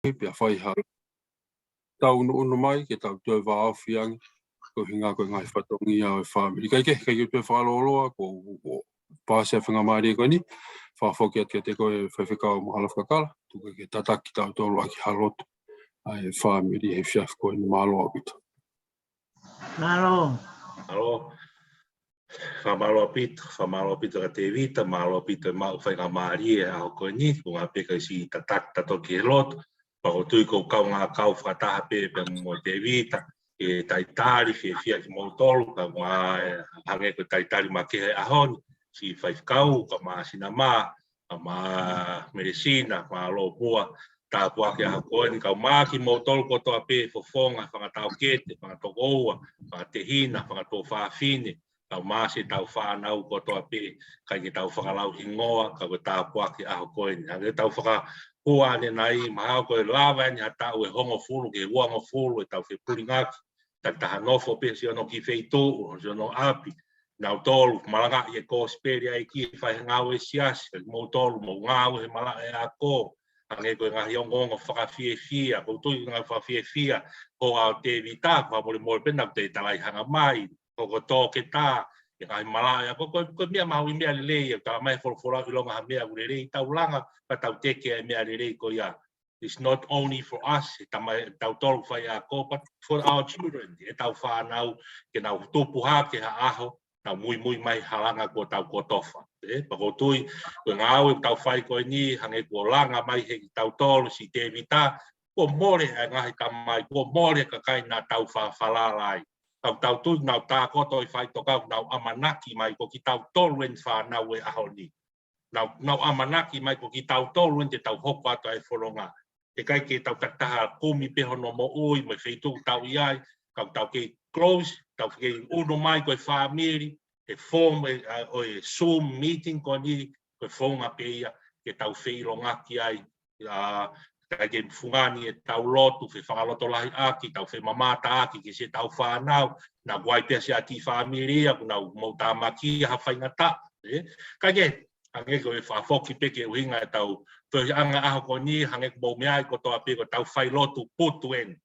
pia fai ha tau no mai ke tau tue wa fiang ko hinga ko ngai fatongi a family kai ke tue fa lo ko pa se fanga mai ko ni fa fo ke te ko fa fa ka mo hala ka tu ke tata ki tau to lo ki halot ai family he chef ko ni malo bit Malo. Alo. Famalo pit ka te vita, malo pit ma fai ka mari a ko ni ko nga pe ka si tatak to ki lot. Pa ko tu ko ka nga ka fa ta pe mo te vita e tai tari fia ki mo tolu ka ma hange ko tai tari ma ke a hon si fai kau ka ma sinama ma medicina ma lo bua ta pua ke a ko ni ka ma ki mo tolu ko to pe fo fonga fa ta o kete fa to goa fa te hina fa to fa fine tau masi tau whanau ko toa pe kai ki tau whakalau ingoa ka ko tā puaki aho koe ni. Hange tau whaka hua ane nai mahao koe lawa ni ha tau e hongo fulu ke huango fulu e tau whi puri ngaki tak taha nofo pe si ono ki wheitu si ono api nau tolu malanga i e ko speri ai ki whai ngau e siasi mo tolu mo ngau e malanga e a ko hange koe ngahi ongongo whakawhie fia ko tui ngahi whakawhie fia ko au te vita kwa mori mori pena te talai hanga mai ko to ke ta e ai malaya ko mia mau mia le ta mai for i longa mia le tau langa pa tau te ke mia le ko ya it's not only for us ta mai tau tol fa ya ko but for our children e tau fa nau ke nau tupu ha ke ha aho tau mui mai halanga ko tau ko tofa e pa ko tui ko ngau tau fai ko ni hange ko langa mai he tau tol si te vita ko more ngai ta mai ko more ka kai na tau fa falalai tau tu nau tā koto i whai toka nau amanaki mai ko ki tau toluen whanau e ahoni. Nau amanaki mai ko ki tau toluen te tau hoko ato e whoronga. Te kai ke tau taktaha kumi pehono mo ui mai wheitu tau iai, tau ke close, tau ke uno mai ko e whamiri, e form o e Zoom meeting ko ni, ko e whonga peia, ke tau whirongaki ai, kai ke fungani e tau lotu fe whakaloto lahi aki, tau fe mamata aki ki se tau whanau, na guai pia se ati whamiria, kuna mau tāmaki ha whaingata. Kai ke, hange ko e whafoki peke uhinga e tau whianga aho ko ni, hange ko mea ko toa pe ko tau whai lotu putu en.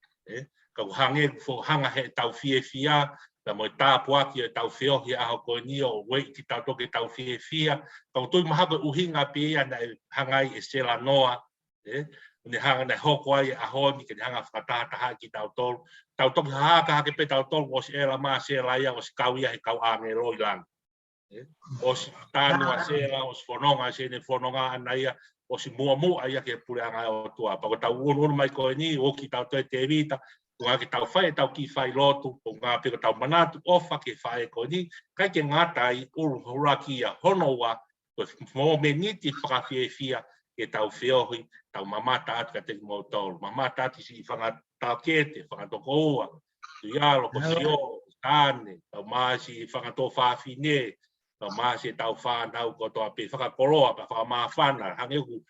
Kau hange ko hanga he tau fia, na mo tāpu aki e tau whiohi aho ko ni o wei ki tau toke tau fia, kau tui maha ko uhinga pe ia na hangai e sela noa, ne hanga ne hoko ai a honi ke hanga whakataha ki tau tolu. Tau toki haka hake pe tau tolu o si ela maa se la ia o si kau ia he kau ame roi lang. O si tānu a se la, o si whanonga se ne whanonga ana ia, o si mua ia ke pule anga o tua. Pako tau unu mai koe ni, o ki tau toe te vita, kunga ki tau whae tau ki whai lotu, o ngā peko tau manatu ofa ke whae koe ni, kai ke ngatai uru huraki ia honoa, koe mō me niti whakawhie fia, ke tau whiohi, tau mamata atu ka te mo tolu. Mamata atu si whangatau kete, whangatoko ua, tu ialo, ko sio, tāne, tau maasi whangato whawhine, tau maasi tau whanau ko toa pe whakakoroa, pa whakamawhana, hange hu,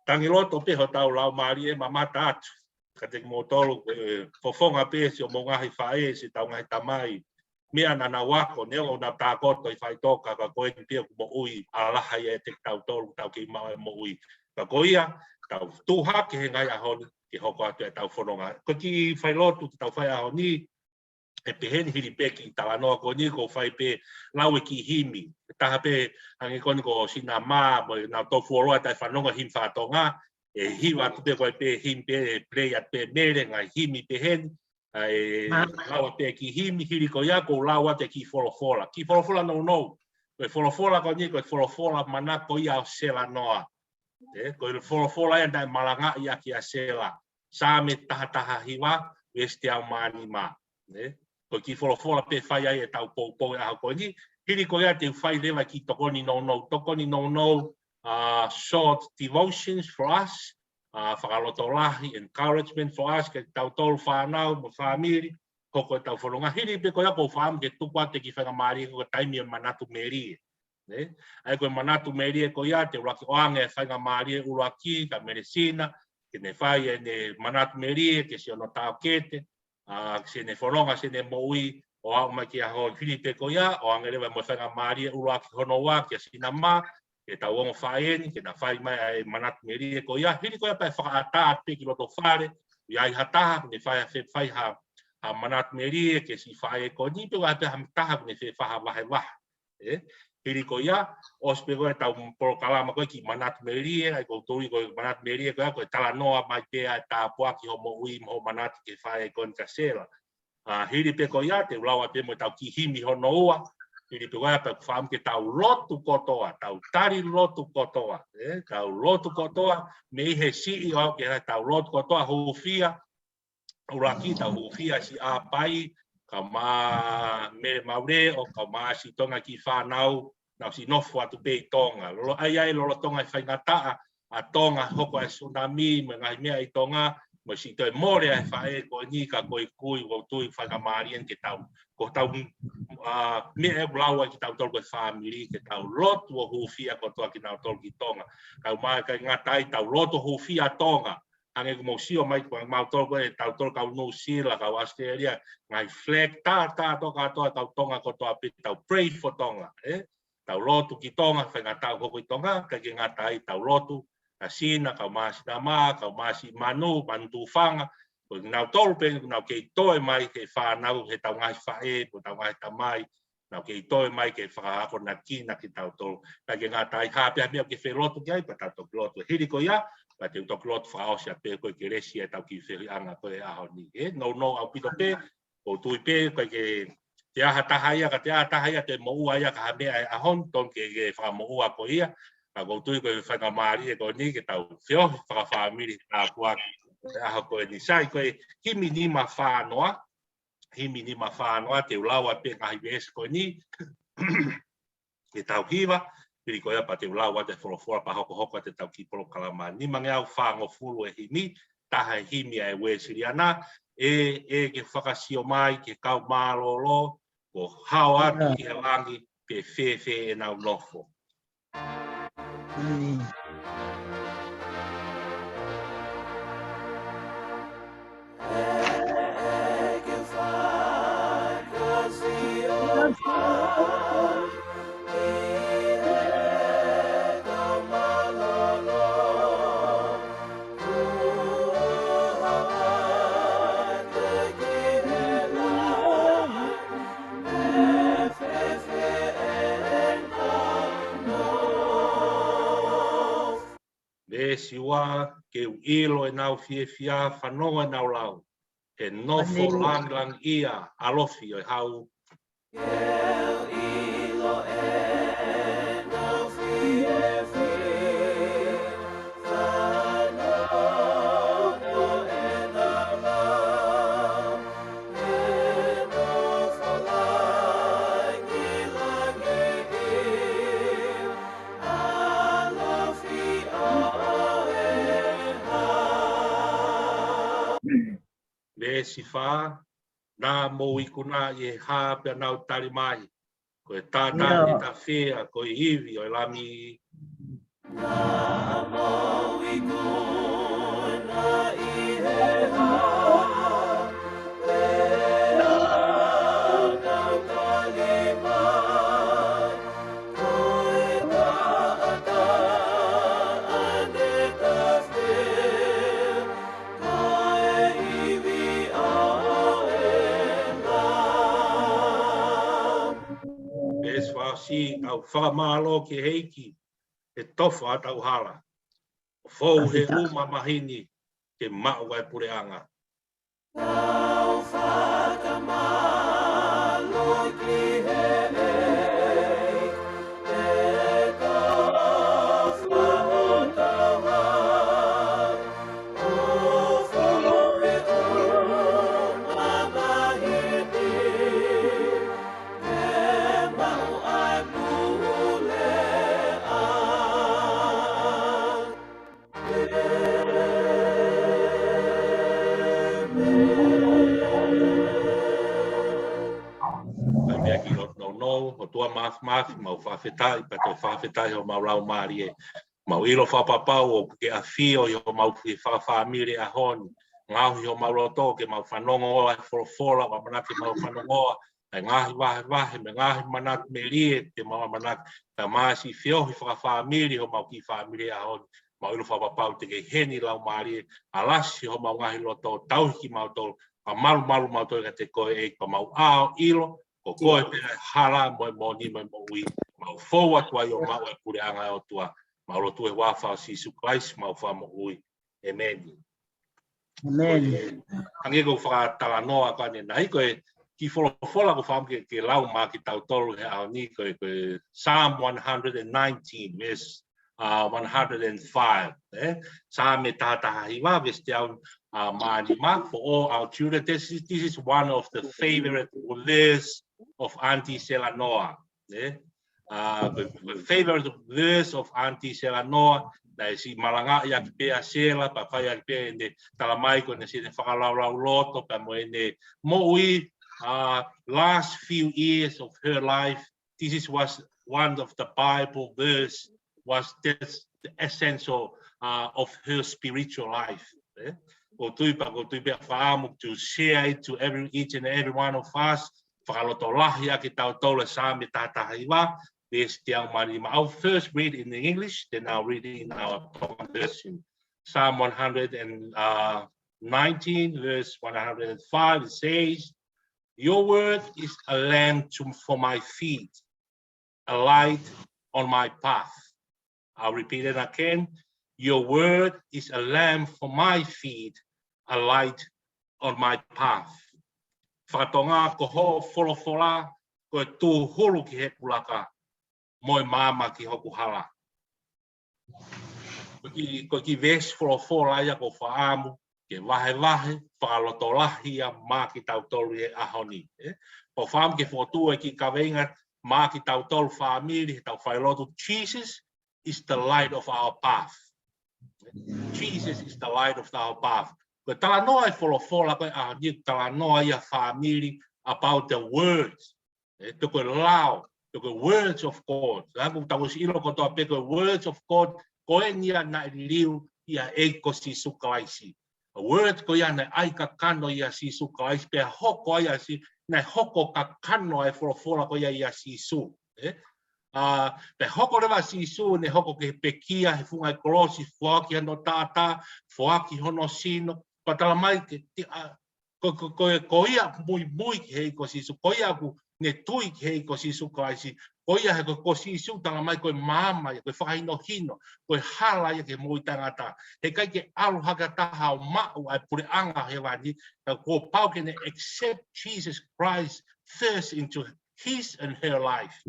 tangi loto pe ho tau lau maari e mamata atu, ka te mo tolu, fofonga pe si o mo ngahi whae, si tau ngahi tamai, mea nana wako, neo na tā koto i whai toka, ka koe ni pia mo ui, alaha e te tau tolu, tau ki mau e mo ui. Ka koia, tau tuha ke he ngai ahoni, ke hoko atu e tau whanonga. Ko ki whai lotu ki tau whai ahoni, e peheni hiri pe ki tala noa ko ni, ko whai pe lau e ki himi. Taha pe, hangi koni ko sina maa, mo nau tofu oroa tai whanonga him whatonga, e hiwa tu pe koe pe him pe play at pe mere ngai himi peheni, e lau pe ki himi hiri ko ia, ko lau ate ki wholofola. Ki wholofola no. Koe wholofola ko ni, koe wholofola mana ko ia o sela noa. Ko il fola e dai malanga ia ki a sela sa me taha hiwa este au mani ma ko ki fola pe fai ai e tau po a ko ni hiri ko ia te fai leva ki tokoni no short devotions for us whakaloto lahi encouragement for us ke tau tolu whanau mo whamiri ko tau whanonga hiri pe ko ia ko wham ke tukwa te ki whangamari ko taimi e manatu meri ai koe manatu meri e ko ia te uraki oange e whainga maari e uraki ka meresina ke ne whai e ne manatu meri e ke si ono tau kete se ne whanonga se ne moui o au mai ki a hoi whiri pe ko ia oange rewa mo whainga maari e uraki hono wā ki a sina mā ke tau ongo whaeni, ke na whai mai ai manat meri e ko ia, hiri ko ia pai whakaata pe ki loto whare, ia i hataha, ne whai ha manat meri e ke si whae ko ni pe wai pe hamtaha, ne whaha wahe wahe. Hiri ko ia, os pe koe tau poro kalama koe ki manat meri e, ai ko tui koe manat meri e koe tala noa mai pe ai tā pua ki ho mo ui mo manat ke whae ko ni kasela. Hiri pe ko ia, te ulaua pe mo tau ki himi hono ua, hiri pe koe pe whaam ke tau lotu kotoa, tau tari lotu kotoa, tau lotu kotoa, me ihe si i au ke tau lotu kotoa hufia, uraki tau hufia si a pai, ka ma me maure o ka ma si tonga ki whanau, nau si nofu atu pe i tonga. Lolo ai lolo tonga i whaingataa, a tonga hoko e tsunami, me ngai mea i tonga, mo si toi more ai whae ko ni ka koi kui, o tui whakamarien ke tau. Ko tau mea e blaua ki tau tolko e whamiri, ke tau lotu o hufia ko toa ki nau tolko ki tonga. Kau mai kai ngatai tau lotu hufia tonga. Ange mo sio mai ko mau tolko e tau tolko au New Zealand ka Australia ngai flag ta toka toa tau tonga ko toa pe tau pray for tonga tau lotu ki tonga whainga tau hoko i tonga ka ki ngatai tau lotu a sina kau masi nama kau masi manu bantu whanga ko nau tolpe nau kei toe mai ke whanau he tau ngai whae po tau ngai tamai nau kei toe mai ke whakahako na kina ki tau tolu ka ki ngatai hapea mea ke whelotu ki ai pa tau toki lotu hiri ko ia pa te utok lot whao sia pe koe ke resi e tau ki whiri anga koe aho ni. No au pito pe, o tui pe koe ke te aha tahaia, ka te aha tahaia te moua ia ka hamea e ahon, ton ke wha moua ko ia, ka kou tui koe whanga maari e koe ni, ke tau whio whaka whamiri a kuaki. Aho koe ni sai koe himi ni ma whanoa, te ulaua pe ngahi wes koe ni, ke tau hiwa, piri ko ia pa te ulaua te whorofora pa hoko te tau ki polo kalama. Ni mange au whango fulu e himi, taha e himi e wesiri ana, e ke whakasio mai, ke kau mālolo, ko hao atu ki he wangi, pe whewhe e nau nofo. Siwa ke ilo e nau fia whanonga e nau lau. He nofo lang ia alofi o hau. Si wha, nā mō i kuna i e hā pia nau tari mai. Ko e tātā i ta whea, ko i iwi o i lami. Nā mō i kuna i e hā, pia nau tari mai. Ko e tātā ane ta whea, ko e iwi si au whamalo ki heiki e tofu atau hala. Fou he uma mahini ke mau ai pureanga. Au whakamalo ki heiki e tofu atau hala. O fou he uma mahini o tua math mau whawhetai, pa te whawhetai o mau lau maari e. Mau ilo whapapau o ke a whio i o mau whawhamiri a honi. Ngāhui o mau roto ke mau whanongo o ai whorofora, wa manaki mau whanongoa, ngahi wahe me ngahi manat me lie te maua manat ta masi fiohi whakawhamiri ho mau ki whamiri a honi mau ilu whapapau te kei heni lau maari alasi ho mau ngahi loto tauhiki mau tolu ka malu mau tolu ka te koe e pa mau ao ilo ko koe pera hala moe moni moe mo ui mau forward wa yo mau e pure anga o tua mau lo tue wafa si su Christ mau fa mo ui amen Amen. ange go fa tala noa ka ne nai koe ki fola ko fam ke lau ma ki tau tolu he au ni koe Psalm 119 verse 105 Psalm me tata hiwa verse down mani ma for all our children this is one of the favorite verse of Auntie Selanoa the favorite verse of Auntie Selanoa na si malanga ya pe asela pa fa ya pe ne talamai ko ne si whakalau loto pa mo ne mo ui last few years of her life this was one of the Bible verse was this the essence of her spiritual life ko tui pa whaamu to share it to each and every one of us whakaloto lahi a ki tau tole sa me tātahiwa I'll first read in the English, then I'll read it in our common version. Psalm 119, verse 105, it says, your word is a lamp for my feet, a light on my path. I'll repeat it again. Your word is a lamp for my feet, a light on my path. Whakatonga ko ho wholofola, ko tū hulu ki he kulaka. Moi mama ki hoku hala. Ko ki ves fola ia ko whaamu, ke wahe, whakaloto lahi a mā ki tau tolu e ahoni. Ko whaam ke whotua ki kawenga, mā ki tau tolu whaamiri, tau whailotu, Jesus is the light of our path. Jesus is the light of our path. Ko tala noa e fola koe ahoni, tala noa ia whaamiri about the words. Tuko lao. The words of God. The words of God. Koenia na liu ia e ko si sukalaisi. A word ko ia na ai ka kano ia si sukalaisi pe hoko ia si na hoko ka kano e fola ko ia si su. Pe hoko rewa si su ne hoko ke pekia he funga kolosi foaki no tata foaki hono sino patala mai ke ko ia muy he ko si su ko ia ku ne tui ke ko si su kaisi ko ia he ko si su tala mai ko mama ko whakaino hino ko hala ia ke moi tangata he kai ke alu haka taha o mau ai pure anga he wani ko pau ke ne accept Jesus Christ first into his and her life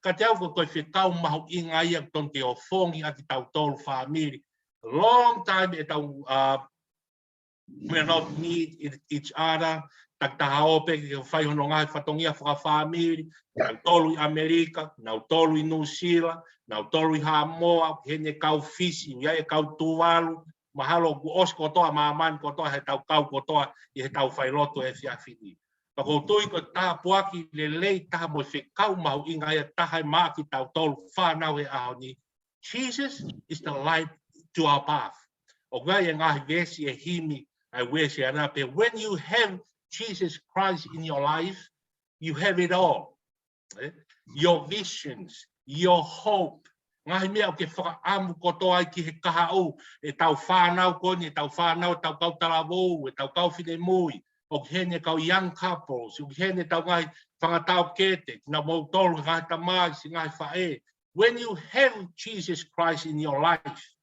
ka te au ko whetau mahu inga ia ton ke o fongi a ki tau tolu family long time e tau we're not need each other. Tak tahaope ke whai hono ngai whatongia whakawhamiri, nau tolu i Amerika, nau tolu i New Zealand, nau tolu i Hamoa, hene kau fisi, ia e kau tuwalu, mahalo ku os kotoa, maaman kotoa, he tau kau kotoa, i he tau whailoto e whiawhini. Pako tui ko taha puaki le lei taha mo whekau mahu inga ia taha maa ki tau tolu whanau e ahoni. Jesus is the light to our path. O gai e ngahi vesi e himi, I wish when you have Jesus Christ in your life, you have it all. Your visions, your hope. Ngahi mea o ke whakaamu kotoa ki he kahau, e tau whanau koni, e tau whanau, tau kau talavou, e tau kau whine mui, o hene kau young couples, o hene tau ngahi whangatau kete, na mau tolu ngahi tamai, si ngahi whae. When you have Jesus Christ in your life,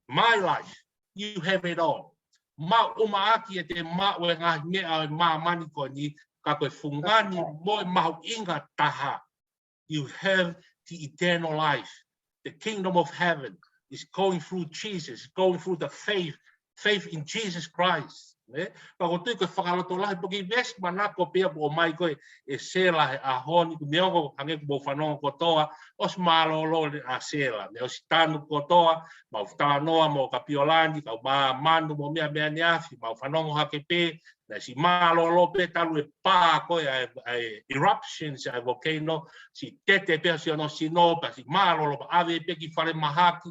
my life, you have it all. Ma umaaki e te ma o ngahi mea ma mani ko ni ka koe fungani mo mahu inga taha. You have the eternal life. The kingdom of heaven is going through Jesus, going through the faith in Jesus Christ. Pa ko tui koe whakaloto lahi poki ves manako pia po mai koe e sela he ahoni ku meongo hange ku mo whanongo kotoa os malolo a sela. Ne os tanu kotoa mau whtanoa mo ka piolani kau maa manu mo mea mea niafi mau whanongo hake pe na si malolo pe talu e pā koe ai eruptions ai volcano si tete pe si ono sino pa si malolo pa ave pe ki whare mahaki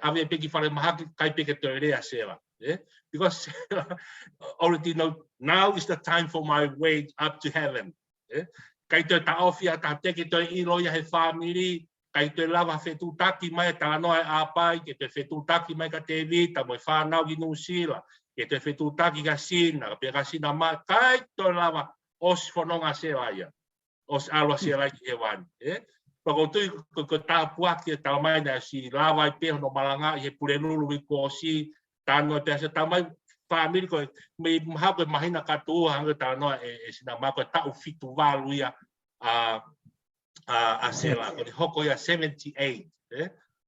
ave pe ki whare mahaki kai pe ke te rea sela. Because already know now is the time for my way up to heaven. kai te taofia ta te ke te ilo ia he family kai te lava fetutaki mai ta no a pai ke te fetutaki mai ka te vita mo fa na gi nusila ke te fetutaki ka sina pe ka sina ma kai to lava os fononga se ia os alo se lai ke wan Pako tui ko tāpua ki tau mai na si lawai pe no malanga he pure lulu i ko si tano te se tamai family ko me ha ko mahina katu hanga tano sina ma ko tau fitu valu ia a sela ko hoko ia 78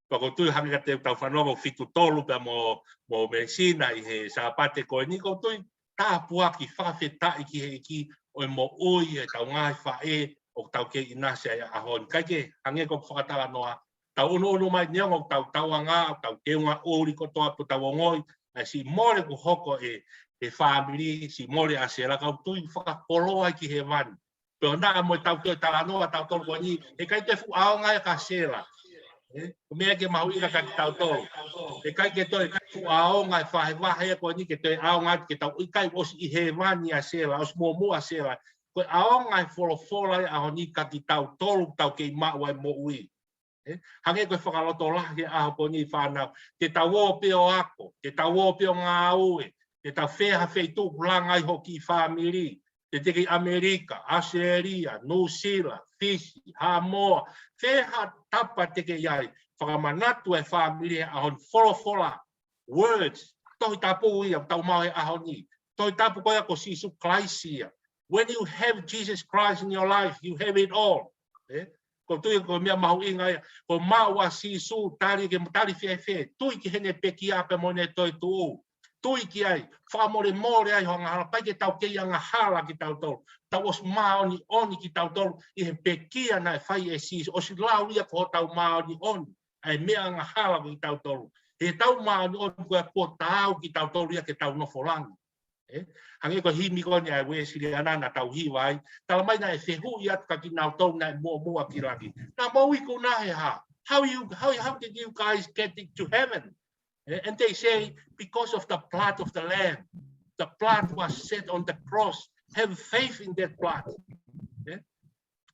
Pako tui hanga te tau whanongo fitu tolu pe mo mesina i he sapate ko ni ko tui tāpua ki whawheta i ki o mo ui tau ngai whae o tau ke ina se a hon kai ke hange ko whakatala noa tau unu mai niang o tau anga tau te unga ori ko toa po tau ngoi si more ko hoko e family si more a se la kau tui whakakoloa ki he van pero na mo tau ke tala noa tau tolu ko ni e kai te fu aonga ka se la mea ke mahui ka tau tolu e kai ke toi fu aonga whahe wahe ko ni ke te aonga ke tau ikai os i he van ni a se la os mo a se la ko aonga folo a honi ka ki tau tolu tau ke ma wai mo ui hange ko whakaloto lahi a ko ni whanau te tau o peo ako te tau o peo ngā ue te tau wheha wheitu langai hoki family te teki Amerika, Australia, New Zealand, Fiji, Samoa wheha tapa teke iai whakamanatu e family a hon folo words tohi tapu ia tau mahe a honi tohi tapu koia ko sisu klaisia When you have Jesus Christ in your life, you have it all. Ko tui ko mea mahu inga, ko maua sisu, tari ke tari whewhe, tui ki hene peki ape mo ne toi tuu. Tui ki ai, whamore more ai honga hala, pai ke tau kei anga hala ki tau tolu. Tau os maoni oni ki tau tolu, i he peki ana e whai e sisu, o si lau lia ko tau maoni oni, ai mea anga hala ki tau tolu. He tau maoni oni koe ko tau ki tau tolu ia ke tau nofolangi. Hange ko himi ko ni ai we sili ana na tau hi wai tala mai na e fehu ia ka ki nau tau na mo ki lagi na mo i ko na he ha how did you guys get to heaven and they say because of the blood of the lamb the blood was set on the cross have faith in that blood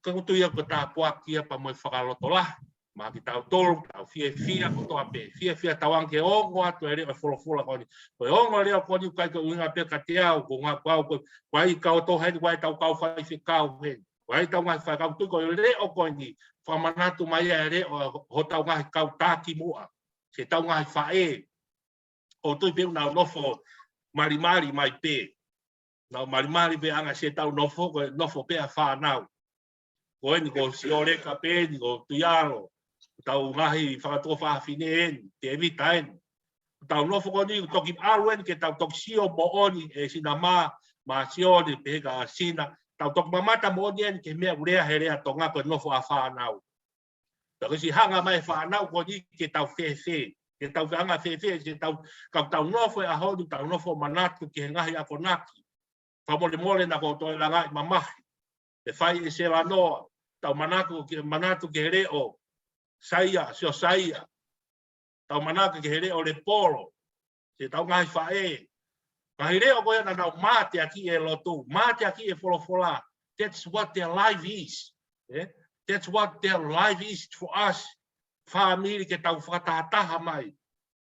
ko tu ia ko ta po kia pa mo whakaloto la ma ki tau tolu tau fia ko to ape fia tawang ke ongo atu ere e folo ko ni ko ongo le ko ni kai ko unga pe ka te au ko nga ko wai ka to he wai tau ka fai fi ka he wai tau nga fa ka tu ko le o ko ni fa manatu mai ere ho tau nga ka ta ki mua se tau nga fa o tu pe na no fo mari mai pe na mari pe anga se tau no fo pe a fa na ko ni ko si ore ka pe ni ko tu yalo tau ngahi whakatoa whahawhine en, te evita en. Tau nofo koni, toki aluen ke tau toki sio mo oni e sina ma sio ni peheka sina. Tau toki mamata mo oni en ke mea urea herea tonga koe nofo a whanau. Tau si hanga mai whanau koni ke tau whewhe. Ke tau hanga whewhe, ke tau nofo e ahonu, tau nofo manatu ke ngahi ako naki. Whamole na koutoe langai mamahi. Te whai e se lanoa, tau manatu ke reo. Saia, tau manaka ke here o le polo, se tau ngai whae. Ka here o koe na nau mate aki e lotu, mate aki e folofola. That's what their life is. That's what their life is for us. Family ke tau whakataha mai.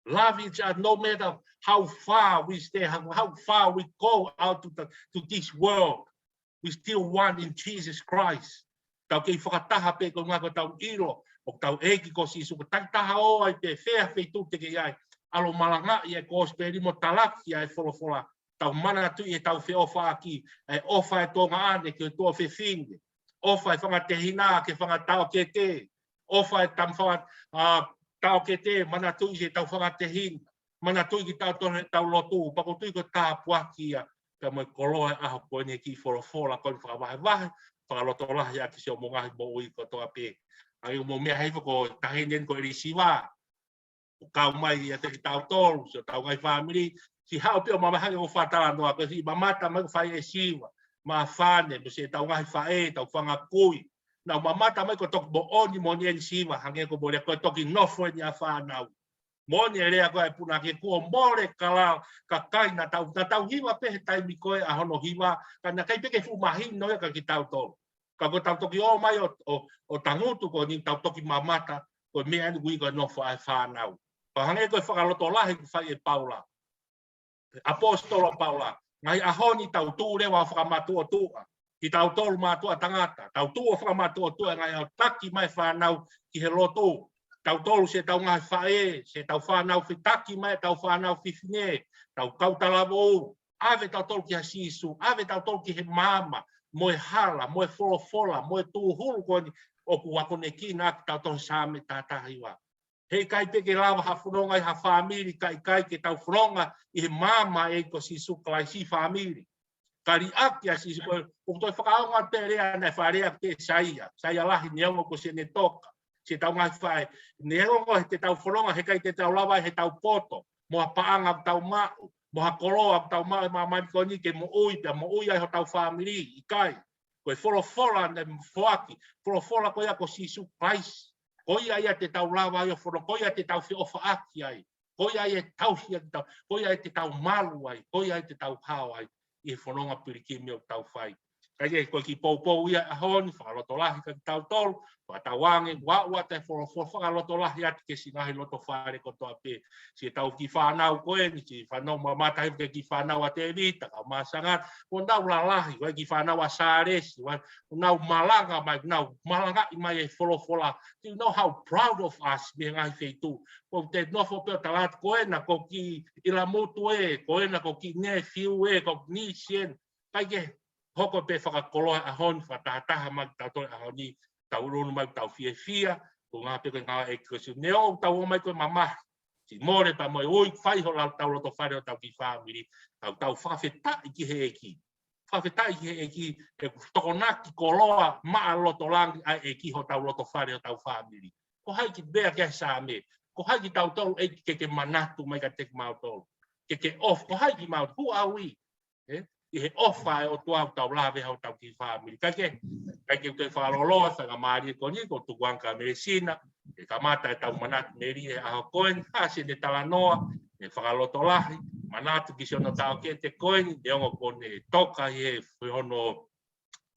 Love each other no matter how far we stay, how far we go out to this world. We still want in Jesus Christ. Tau kei whakataha pe ko ngā ko tau ilo. O tau eki ko sisu ko taha o ai te whea wheitu te ke ai. Alo malanga i e ko speri mo talaki ai folofola. Tau mana tu i e tau whe ofa aki. E ofa e tonga ane ke toa whe finge. Ofa e whanga te hina ke whanga tau ke te. Ofa e tam whanga tau ke te mana tu i se tau whanga te hina. Mana tu i ki tau lotu. Pako tu i ko tā puakia. Ka moi koloa aho koe ne ki folofola koe whakawahe wahe. Whakaloto lahi aki se o mongahi mo ui ko toa pe. Ai mo mea hei ko tahinen ko risiwa o kau mai ia te tau tolu so tau ngai family si hau pe o mama hange o fatala no ko si mamata mai fai e siwa ma fane mo se tau ngai fae tau fanga kui na mamata mai ko tok bo oni mo ni siwa hange ko bole ko toki no fo ni afa na mo ni rea ko e puna ke ko more kala ka kai na tau hiwa pe tai mi ko a hono hiwa kana kai pe ke fu mahin no ka ki tau tolu ka ko tau toki o mai o tangutu ko ni tau toki mamata ko me anu wi ko no fa nau pa hange ko whakaloto lahi ku whai e Paula apostolo Paula ngai ahoni tau tu rewa whakamatua tua ki tau tolu matua tangata tau tua whakamatua tua ngai au taki mai whanau ki he lotu tau tolu se tau ngai whae se tau whanau whitaki mai tau whanau whiwhine tau kautalawo ave tau tolu ki ha sisu ave tau tolu ki he mama moe hala moe fola moe tuhulu koni o ku wakone ki na tau tolu same tatahiwa hei kai peke lava ha whanonga i ha whamiri kai ke tau whanonga i he mama e ko sisu klai si whamiri kari aki a sisu ko toi whakaonga te rea nei wharea te saia lahi neongo ko se ne toka se tau ngai whae neongo he te tau whanonga he kai te tau lava he tau poto moa paanga tau mau moa koloa tau mau mai koni ke mo ui ai ho tau whamiri i kai koe wholofola ne mfuaki wholofola ko ia ko sisu Christ ko ia ia te tau lava i o whono ko ia te tau whiofa aki ai ko ia e tau hia tau ko ia te tau malu ai ko ia te tau hao ai i whanonga pirikimi o tau whai. Kai koe ki pou ia ahoni, whakaloto lahi ka ki tau tolu, whatawange, wā te whakaloto lahi ati ke singahi loto whare ko toa pē. Si tau ki whanau koe, ni si whanau mamata hewke ki whanau a te rita, ka masangat, o nau la lahi, koe ki whanau a sāresi, o nau malanga mai, nau malanga i mai e wholofola. You know how proud of us me ngai wheitu. Ko te nofo peo talat koe na ko ki ila mutu koe na ko ki ne fiu ko ni sien, kai ke hoko pe whakakoloa ahon, whatahataha mai tau toi ahoni, tau ronu mai tau fia, ko ngā peko ngā e kosu neo, tau o mai koe mamahi. Si more pa moi, oi, whaiho lau tau loto whare o tau ki whamiri, tau whawheta i ki he eki. Whawheta i ki he eki, e tokonaki koloa maa loto langi ai eki ho tau loto whare o tau whamiri. Ko hai ki bea kia sa me, ko hai ki tau tolu eki ke manatu mai ka tek mau tolu. Ke off, ko hai ki mau, who are we? I he ofa e o tuau tau lawe hau tau ki whamiri. Kai ke te whaloloa, whanga maari e koni, ko tukuanka meresina, e kamata e tau manatu meri e aho koen, hase ne talanoa, e whakaloto lahi, manatu ki siono tau ke te koen, e ongo kone toka i e whihono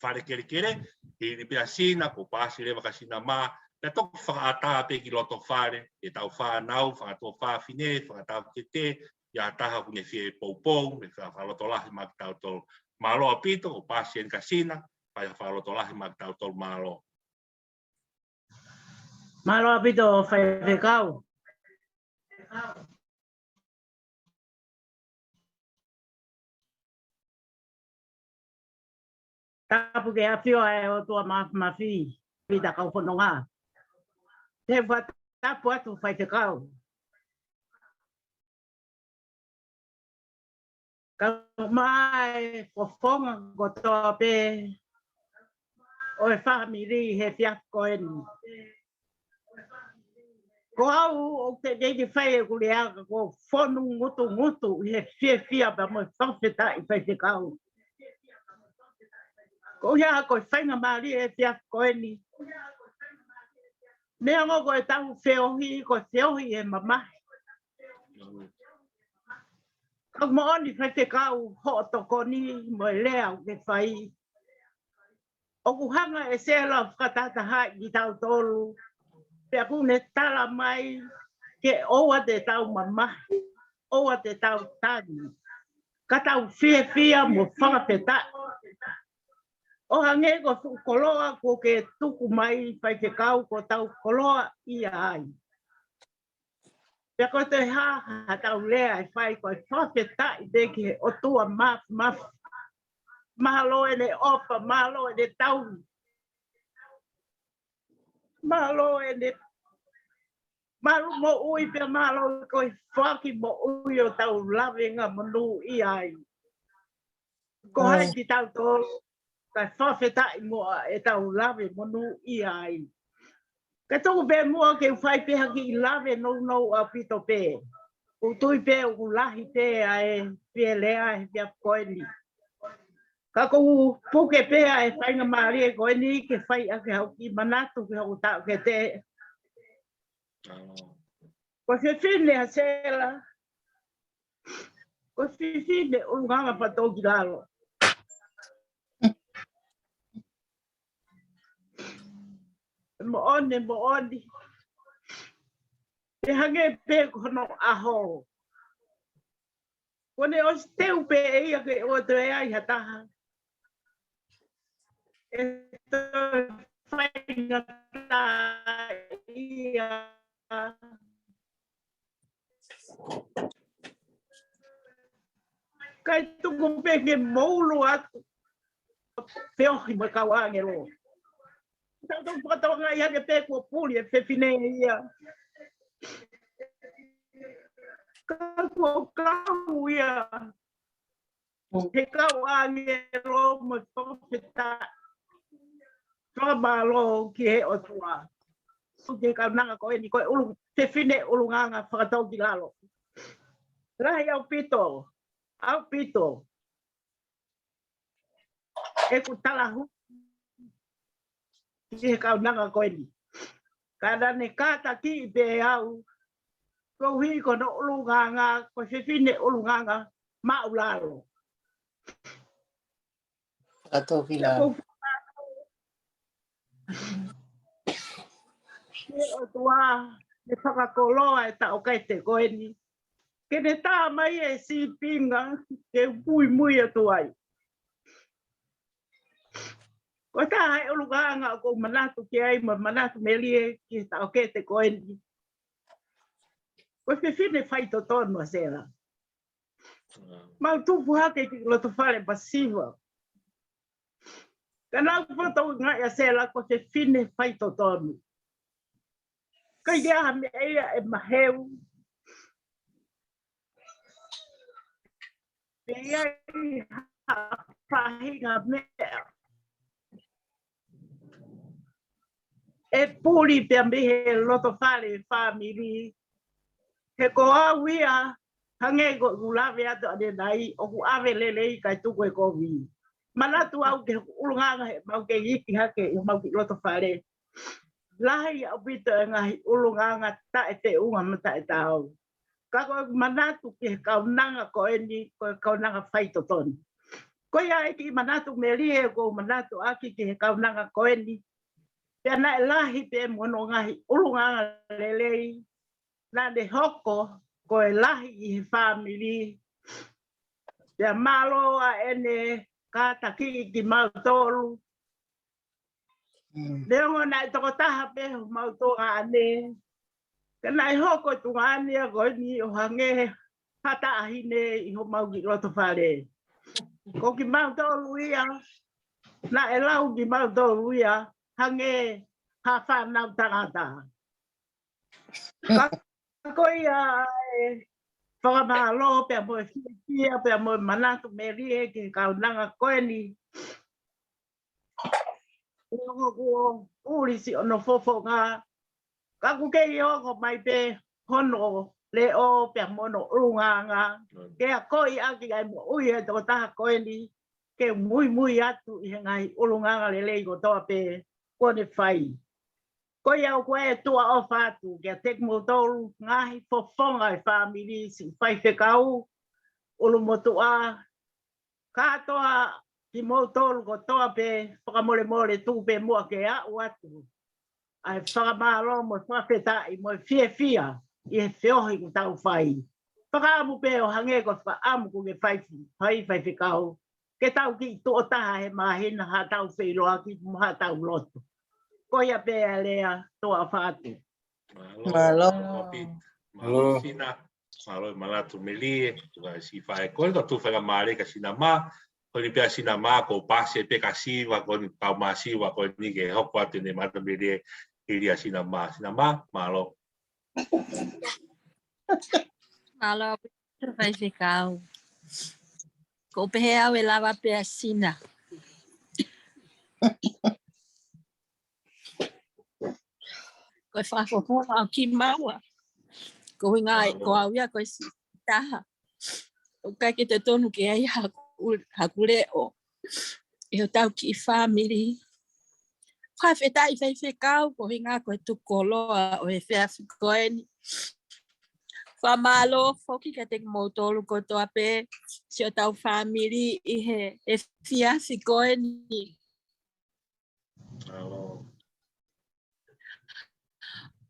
whare kere, i ripia sina, ko pasi rewa ka sina maa, na toku whakaata pe ki loto whare, e tau whanau, whakato whawhine, whakatau ke te, ia taha kune fie pou, me whaloto lahi ma ki tau tolu malo apito, o pasien kasina, pai whaloto lahi ma ki tau tolu malo. Malo apito whai whekau. Tapu ke apio e o tua mawhi, pita kau whanonga. Te tapu atu whai whekau. Ka mai ko fonga ko toa pe o e whamiri he whiak koen. Ko au o te neiti whai e kuri aka ko whonu ngutu he whia pa mo whawheta i whai whekau. Ko hea ko whainga maari he whiak koeni. Mea ngo ko e tau whiohi ko whiohi e mamahi. Ka mooni whai whekau ho tokoni mo e lea o ke whai. O kuhanga e sela whakatata hai ki tau tolu. Pea kune tala mai ke oa te tau mamahi. Oa te tau tani. Ka tau whia mo whakapeta. O hange ko koloa ko ke tuku mai whai whekau ko tau koloa ia ai. Pea ko te ha tau lea e whai ko e whawheta i teke o tua maf. Mahalo e ne opa, mahalo e ne tau. Mahalo e ne... Maru mo ui pia mahalo ko e whaki mo ui o tau lawenga manu i ai. Ko hai ki tau tolu, ka whawheta i moa e tau lawe manu i ai. Ka tuku pe mua ke whai peha ki i lawe no a pito pe. O tui pe o lahi pe a e pe lea e pia koeni. Ka kou puke pea e whainga maari e koeni ke whai ake hau ki manatu ke hau tau ke te. Ko se whine a sela. Ko se whine o nganga patoki lalo. mo oni te hange pe kono aho kone o teu pe ia ke o te ai hata e to whainga ta ia kai tuku pe ke moulu atu peohi mo kawange lo tau patonga ia ke pe ko puli e fefine ia kau ia he kawange lo mo tofeta Trabalo ki he o tua. Suke ka nanga ko ni ko ulu te fine ulunganga whakatau ki lalo. Rahi au pito. E ku talahu. Ki he ka nanga ko ni. Kada ne kata ki be au. Ko hi ko no ulunganga ko te fine ulunganga maulalo. Whakatau ki lalo. O tua ne whakakoloa e ta o kai te koe ni. Ke ne tā mai e si pinga ke mui atu ai. Ko tā hai oluganga o kou manatu ki ai ma manatu melie ki ta o kai te koe ni. Ko te whine whai to tonu a sera. Mau tupu hake ki loto whare pasiva. Ka nau whatau ngai a sera ko te whine whai to tonu. Kai ia me ia e maheu. Ia i whahinga mea. E puri pia mihe loto whare whamiri. He ko awia hange ko ulawe atu ane nai o ku awe lelei kai tuku e kovi. Manatu au ke ulunganga he mau ke hiki hake i mau ki loto whare. Lahi au pito e ngahi ulunganga ta e te unga mata e tau. Kako manatu ki he kaunanga ko eni, ko kaunanga whaito toni. Ko ia e ki manatu me rie ko manatu aki ki he kaunanga ko eni. Pea na e lahi pe mono ngahi ulunganga lelei. Na de hoko ko e lahi i he whamiri. Pea malo a ene kata ki ki mautolu. Leongo na i toko taha pe mautonga ane. Kana i hoko tunga ane a koe ni o hange hata ahine i ho mauki loto whare. Ko ki mautolu ia, na e lau ki mautolu ia, hange ha whanau tangata. Kako ia e whakamalo pia moe whia, pia moe manatu merie ki kaunanga koe ni. Ko urisi ono fofo nga kaku ke yo ko mai pe hono le o pe mono urunganga ke a koi aki ai mo ui e to ta ko ni ke muy atu i ngai urunganga le le ko to pe ko ne fai ko ia ko e tu o fatu ke tek mo to ngai fofonga i family si fai fe kau ulu motu a katoa ki motolu ko toa pe whakamore tu pe mua ke a uatu. Ai whakamaro mo whakawheta i mo fia i he whiohi ku tau whai. Whakaamu pe o hange ko whaamu ku ke whai whikau. Ke tau ki to taha he mahina ha tau whiloa ki ha tau loto. Ko ia pe a lea toa whatu. Malo. Malo sina. Malo malatu melie. Tuka si whae koe ka tu whakamare ka sina maa. Ko ni pia sina ma ko pase pe kasiva ko ni pau masiva ko ni ke hoko atu ne mata bede iria sina ma malo malo vai ficar ko pe au e lava pe sina ko fa fo au ki maua ko ngai ko au ia ko si taha o ka ke te tonu ke ai hakure o e o tau ki family fa feta i fai fekau ko hinga ko tu koloa o e fea fikoeni fa malo foki ka te motolu ko to ape si o tau family i he e fea fikoeni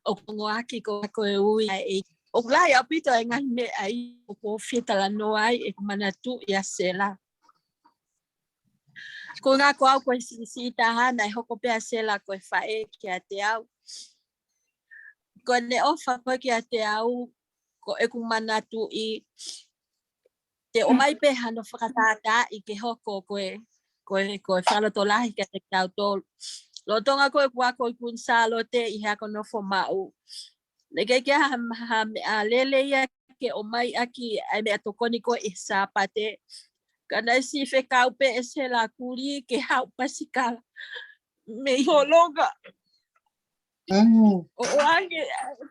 o ngoaki ko e ui ai o lai au pito e ngai me ai o ko fita la no ai e manatu ia sela ko nga ko au ko si tahana e hoko pe sela ko fae ki ate au ko ne ofa ko ki ate au ko e ku manatu I te o mai pe hano whakatata I ke hoko koe whanatolahi ka te tau tolu. Lo tonga koe kua koe kun salo te I hea kono fo mau. Ne ke kia ha a lele ia ke o mai aki ai mea tokoni koe I sāpate. Kana si whekau pe e se la kuri ke hau pasikala. Me holonga. O ange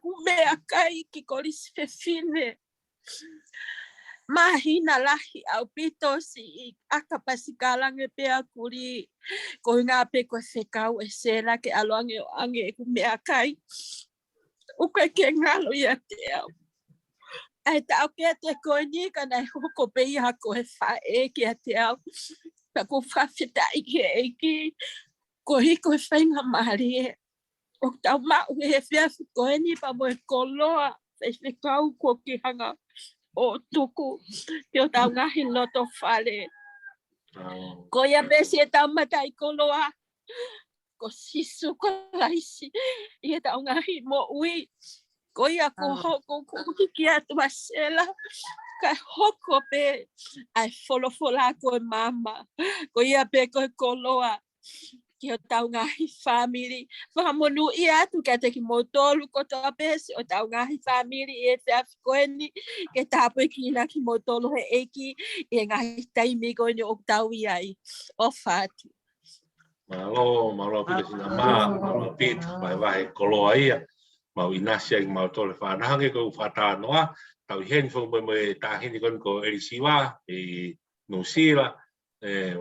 kumea kai ki kolisi fefine. Mahina lahi au pito si aka pasikalange pe akuri ko nga pe ko whekau e sela ke aloange o ange e kumea kai. Uka ke ngalo ia te au. Ai tau ke te koe ni kana e hoko pe iha ko e whae ki a te au. Pa ko whawhita I ke eiki ko hiko e whainga mahari e. O tau mau e whiawhi koe ni pa mo e koloa e whekau ko ki hanga. O tuku te o tau ngahi loto whare. Ko ia besi e tau matai koloa. Ko sisu ko laisi. I e tau ngahi mo ui. Ko ia ko hoko ko hiki atu asela. Ka hoko pe. Ai folofola ko e mama. Ko ia pe ko e koloa. Ki o tau ngahi family. Whakamonu I atu ka te ki motolu ko toa pesi o tau ngahi family e whiawhi koe ni ke tāpu e ki na ki motolu he eki e ngahi taimi koe ni o tau I ai. O whātu. Malo pita sina malo pita vai koloa ia. Mau inasia I mau tole whanahange ko whata noa. Tau hen fo mo tahini kon ko erisiwa I Nusira.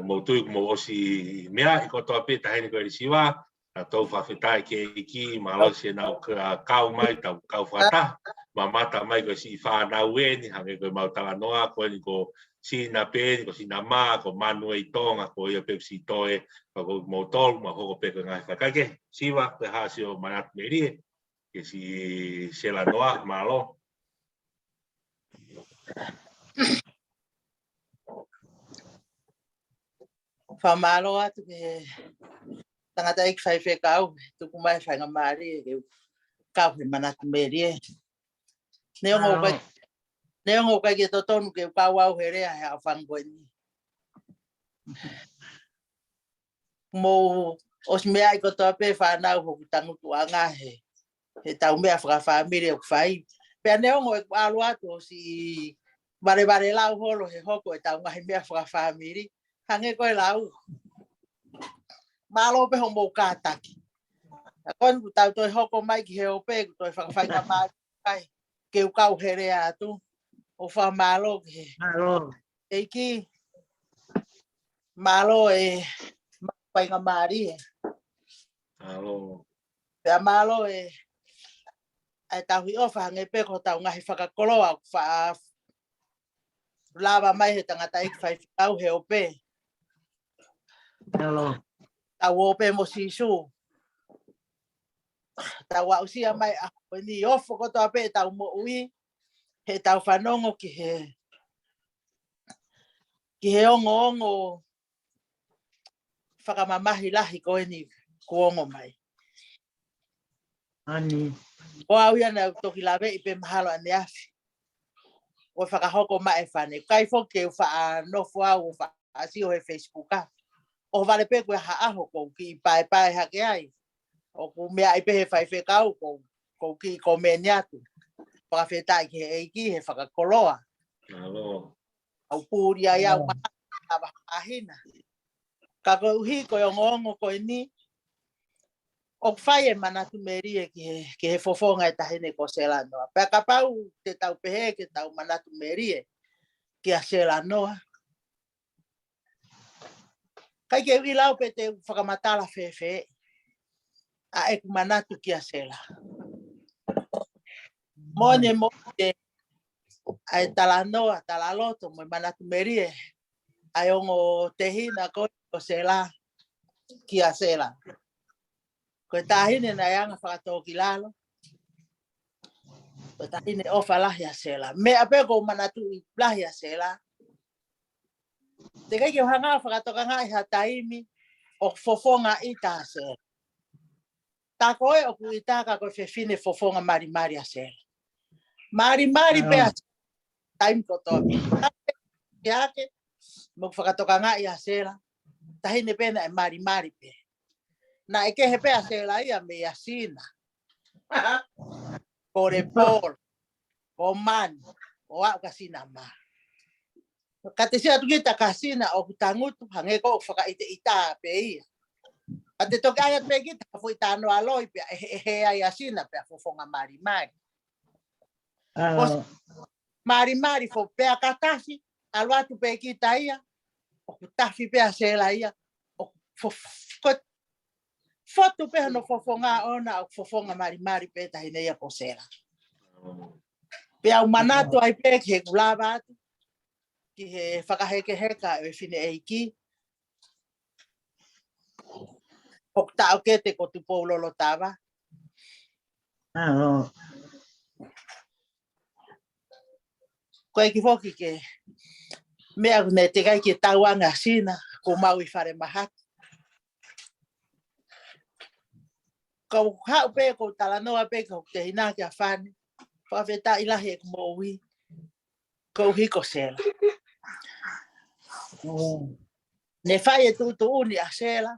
Mo tui mo osi mea I kotoa pe tahini ko erisiwa. A tau whawhetai ke iki malo se nau kau mai tau kau whata. Ma mata mai ko si whanau ni hange ko mau tala noa ko ni ko si na pe ni ko si na ma ko manu I tonga ko ia pe si toe ko mo tol ma hoko pe ko ngai whakake. Siwa pe hasio manat merie. Que si se la noa malo. Whamalo atu ke tangata ik whai whekau, tuku mai whainga maari e kau he manatu merie. Neongo kai ke totonu ke kau au herea he a whangoe ni. Mo os mea I kotoa pe whanau hoku tangutu anga he tau mea whakawhamire o whai. Pea neongo e alu atu o si bare lau holo he hoko e tau ngahi mea whakawhamiri. Hange koe lau. Malo pe homo kātaki. A koe ku tau toi hoko mai ki he ope ku toi whakawhainga mai kai. Ke ukau herea atu. O wha malo ke. Eiki. Malo e whainga maari e. Malo. Pea malo e ai tau hi ofa hange pe ko tau ngahi whakakoloa wha lava mai he tangata ik whai whakau he ope. Tau ope mo sisu. Tau au sia mai a ni ofo ko toa pe tau mo ui. He tau whanongo ki he ongo whakamamahi lahi koe ni kuongo mai. Ani. O au ia na toki lawe I pe mahalo ane afi. O whakahoko mai whane. Kai whoke u wha nofo au o wha asio he Facebook a. O vale pe koe haaho kou ki pai hake ai. O ku mea I pe he whai whekau kou ki komeni atu. Whakawhetai ki he eiki he whakakoloa. Au pūri ai au mahahina. Ka koe uhi koe ongo koe ni. O whai e manatu merie ki he fofonga e tahine ko Selanoa. Pea ka pau te tau pehe ke tau manatu merie ki a Selanoa. Kai ke wilau pe te whakamatala whewhe. A eku manatu ki a Sela. Mone ai talanoa, talaloto, mo manatu merie. Ai ongo tehina ko Sela ki a Sela. Ko tahine na yanga whakatoki lalo. Tahine ofa lahi a sela. Me ape ko manatu lahi a sela. Te kai ke hanga whakatoka ngai ha taimi o fofonga i tā sela. Tā koe o ku i tā ka koe whewhine fofonga mari a sela. Mari pe a taimi koto. Ke mo whakatoka ngai a sela. Tahine pena e mari pe. Na e ke he pe a sela ia me a sina. Kore por. O man. O au kasina ma. Ka te sia tuki ta kasina o tangutu hange ko whakaite i tā pe ia. A te toke ai pe ki ta foi tā no aloi pe he ai asina pe fofonga mari. Mari fo pe a katasi alwatu pe ki ta ia. O tafi pe a sela ia. O foto pe no fofonga ona o fofonga mari pe ta hine ia po sela. Pe au manato ai pe ki he kulava atu. Ki he whakaheke heka e whine eiki. Hok tau ke te ko tu poulolo tawa. Koe ki whoki ke mea ne te kai ki tauanga sina ko mau i whare mahaki. Ko hau pe ko talanoa pe ko te hina ki a whane. Whaweta ilahi e kumoui. Ko hiko sela. Ne whai e tutu uni a sela.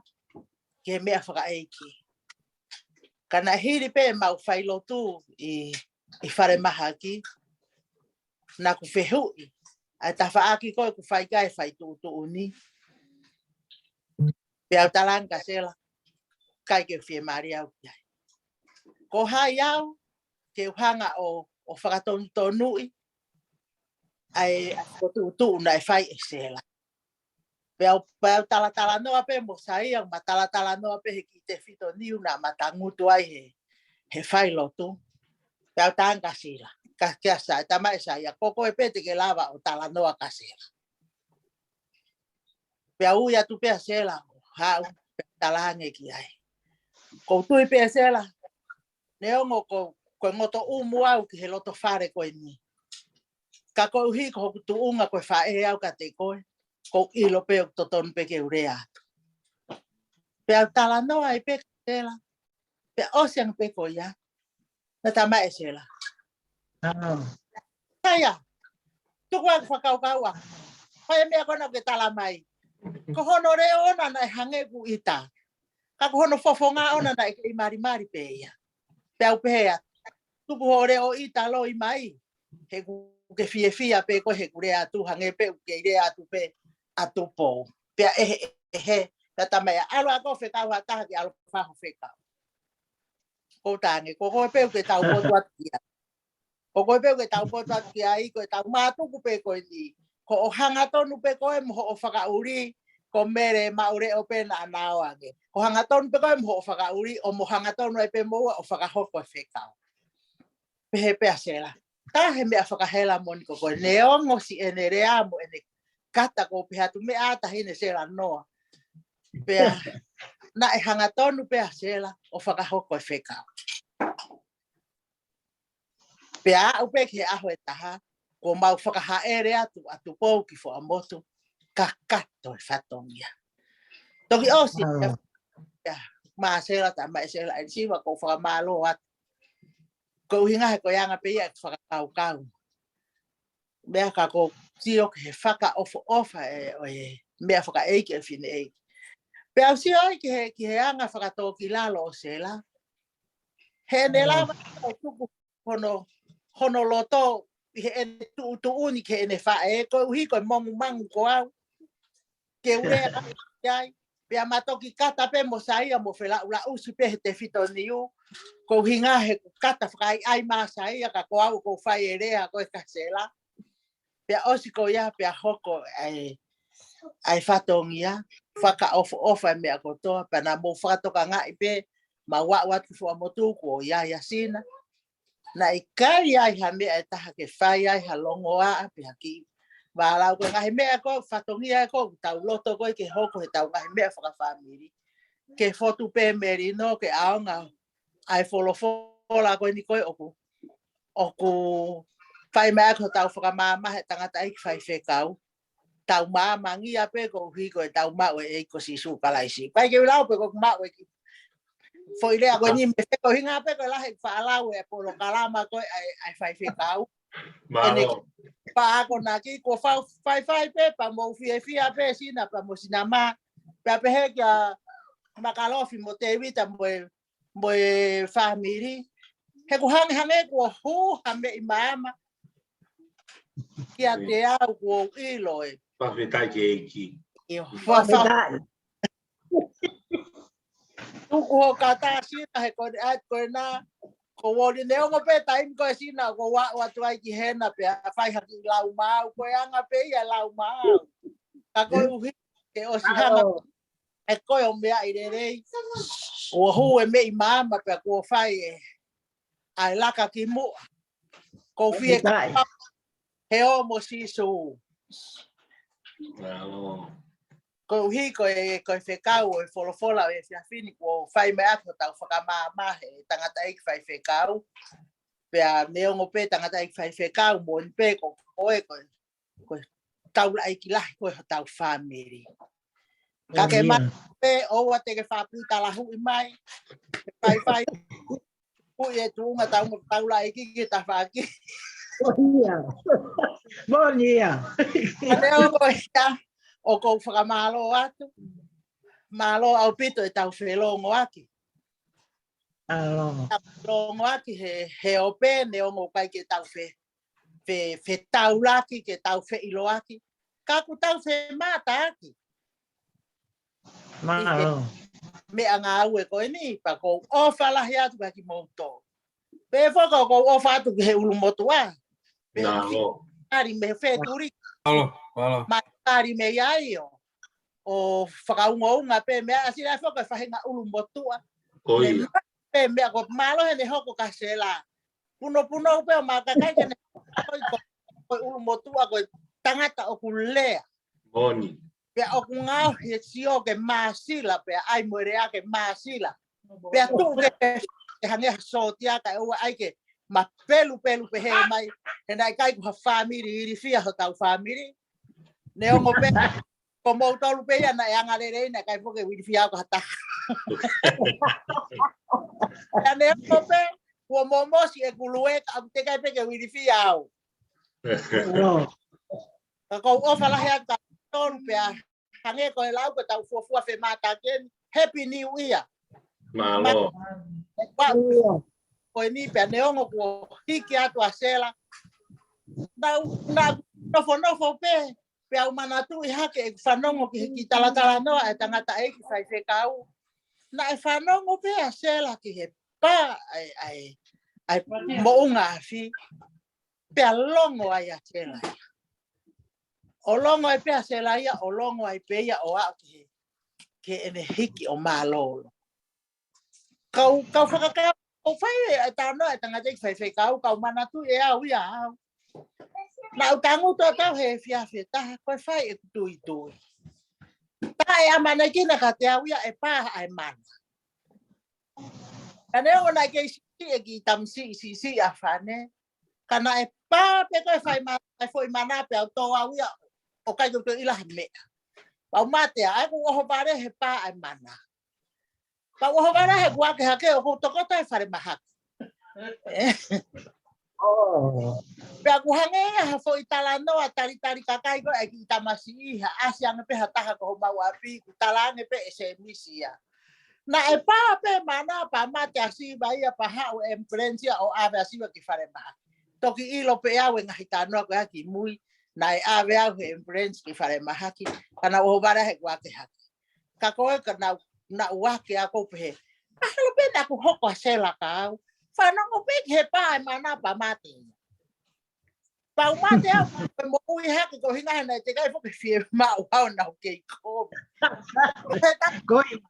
Ke mea whakaeiki. Kana hiri pe mau whailotu i whare mahaki. Na ku whehui. A ta whaaki koe ku whaikai whai tutu uni. Pe au talanga sela. Kai ke whie mari au kiai. Ko hai au. Ke uhanga o whakatonu tonui. Ai ko tutu una e whai e sela. Pe au tala noa pe mo saia. Ma tala noa pe he ki te whito niu na matangutu ai he whai lotu. Pe au tanga sila. Ka kiasa, tama e saia. Koko e pete ke lava o tala noa ka sela. Pe au ia tu pe a sela. Hau pe talange ki ai. Ko tui pe a sela. Neongo ko ngoto umu au ki he loto whare koe ni. Ka ko uhi ko tu unga koe whae au ka te koe. Ko ilo pe o totonu pe ke ure atu. Pe au tala noa e pe sela. Pe osiang pe ko ia. Na tama e sela. Kaya. Tuku aku whakaukaua. Hoi mea kona ke tala mai. Ko hono reo ona na hange ku ita. Ka ko hono fofonga ona na e mari pe ia. Pe au pehea. Tuku ho reo ita lo i mai. He ku ke fia pe ko he kure atu hange pe ke ire atu pe atu po. Pe he tata mai alo ako whekau hata ki alo whaho whekau. Ko tange ko ko pe ke tau po tuat kia. Ko ko pe ke tau po tuat kia i ko tau matuku pe ko ni. Ko o hanga tonu pe ko e mo o whakauri ko mere maure o pe na naoange. Ko hanga tonu pe ko e mo o whakauri o mo hanga tonu e pe mo o whakahoko e whekau. Pe he pe a sela. Ta he mea whakahela moni ko koe neongo si ene rea mo ene kata ko pe hatu mea ata hine sela noa. Pea na e hanga tonu pea sela o whakahoko e whekau. Pea au pe ki he aho e taha ko mau whakahaere atu pou ki fo amotu ka kato e whatongia. Toki osi maa sela ta mai sela e siwa ko whakamalo atu. Ko hinga he ko yanga pe ia whakakau. Mea ka ko tio ke he whaka ofa e mea whaka eiki e whine eiki. Pe au si oi ki he anga whakatoki lalo o sela. He ne lava o tuku hono loto he tu uni ke ene whae. Ko uhi ko mongu mangu ko au. Ke urea ai. Pe amatoki kata pe mo saia mo whela ula usi pe he te whito niu. Ko hinga he kata whakai ai masa ia ka ko au ko whai e rea ko e kasela. Pea osi ko ia pea hoko ai whatongia. Whaka ofa e mea kotoa. Pana mo whakatoka ngai pe ma watu fua motu ko ia sina. Na i kari ai ha mea e taha ke whai ai ha longo a pea ki. Walau ko ngai mea ko whatongia ko tau loto ko ke hoko he tau ngai mea whakawhamiri. Ke fotu pe merino ke aonga. Ai folofola koe ni koe oku. o ko fai mea ko tau whakamama he tangata i fai whekau. Tau maa mangi a pe ko hiko e tau maa e ko si su kalaisi. Pai ke lau pe ko maa e ki. Foi lea ko ni me wheko hinga pe ko lahe whaalau e polo kalama ko ai fai whekau. Malo. Pa ako na ki ko fai pe pa mo fia pe sina pa mo sinama. Pa pe he kia makalofi mo te vita mo family. He ko hange ko hu hame i mama. Kia te au ko ilo e. Pawhetai ke eiki. Tuku ho kata sina he ko at ko na ko woli ne o pe time ko sina ko wa tu ai ki hena pe fai ha ki lau mau ko anga pe ya lau mau. Ka ko uhi ke o si hanga e ko o me ai re. O hu e me mama pe ko fai ai la ka ki mu. Ko fie he o mo si su. Malo. Ko hi ko e whekau e wholofola e whiawhini ko whai mea ko tau whakamama he tangata ik whai whekau. Pea neongo pe tangata ik whai whekau mo ni pe ko koe ko tau la iki lahi ko tau whamiri. Ka ke mai pe o wa te ke whapu talahu i mai. Whai ui e tuunga tau la iki ki ta whaki. Monia. Neongo ia. O ko whakamalo atu. Malo au pito e tau whelongo aki. Longo aki he ope ne ongo kai ke tau fe tau laki ke tau fe ilo aki. Kaku tau fe mata aki. Malo. Me anga au e koe ni pa ko ofa lahi atu kaki mouto. Pe whaka ko ofa atu ke he ulumotu a. Nalo. Ari me fe turi. Malo. Ari me iai o whakaunga pe mea asira whaka whahinga ulumotua. Koi. Pe mea ko malo he ne hoko ka sela. Puno pe o makakai ke ne ko ulumotua ko tangata o kulea. Moni. Pe o ngau he sio ke masila pe ai morea ke masila. Pe tu ke hange sotia ka o ai ke ma pelu pe he mai. He nai kai ko family ri fia ho tau family. Ne o pe ko mo tolu pe ya na yang ale re na kai fo ke wi fia ko hata. Ya ne o pe ko mo si e kulue ka te kai pe ke wi fia o. Ko o fala he ta tolu pe hange ko lau ko tau fo fe mata ken happy new year. Malo. Ko ni pe ne o ko hiki atu asela. Na fo pe pe au manatu I hake e whanongo ki talatala noa e tangata e ki whai whekau. Na e whanongo pe a sela ki he pā ai mounga awhi. Pe a longo ai a sela ia. O longo ai pe a sela ia, o longo ai pe ia o au ki he ene hiki o mālolo. Kau whakakau, o whai e tānoa e tangata e ki whai whekau, kau manatu e au ia au. Na o tangu to tau he fiafe ta ko fai e tui. Ta e amana kina ka te awia e pa ai man. Ane ona ke si e ki tamsi si a fane. Kana e pa pe ko fai ma e foi mana pe to awia o kai to ila me. Pa mate ai ko ho pare he pa ai mana. Pa ho pare he gua ke hake o to ko ta fare mahak. Pe aku hange ha foi talano atari kakai ko e ki tamasi ha asiang pe hataha ko mau api talange pe se misia. Na e pa pe mana pa mate asi bai pa ha o emprensia o ave asi ki fare ma. Toki ilo pe au en hitano ko aki mui na e ave au emprens ki fare ma haki kana o bara he kwa ke haki. Ka ko ka na wa ke ako pe. Ahlo pe na ko hoko sela ka. Whanongo pe he pa mana pa mate. Pa mate au mo ui haki ko hinga na te kai foki fie ma au na ke ko. Goi.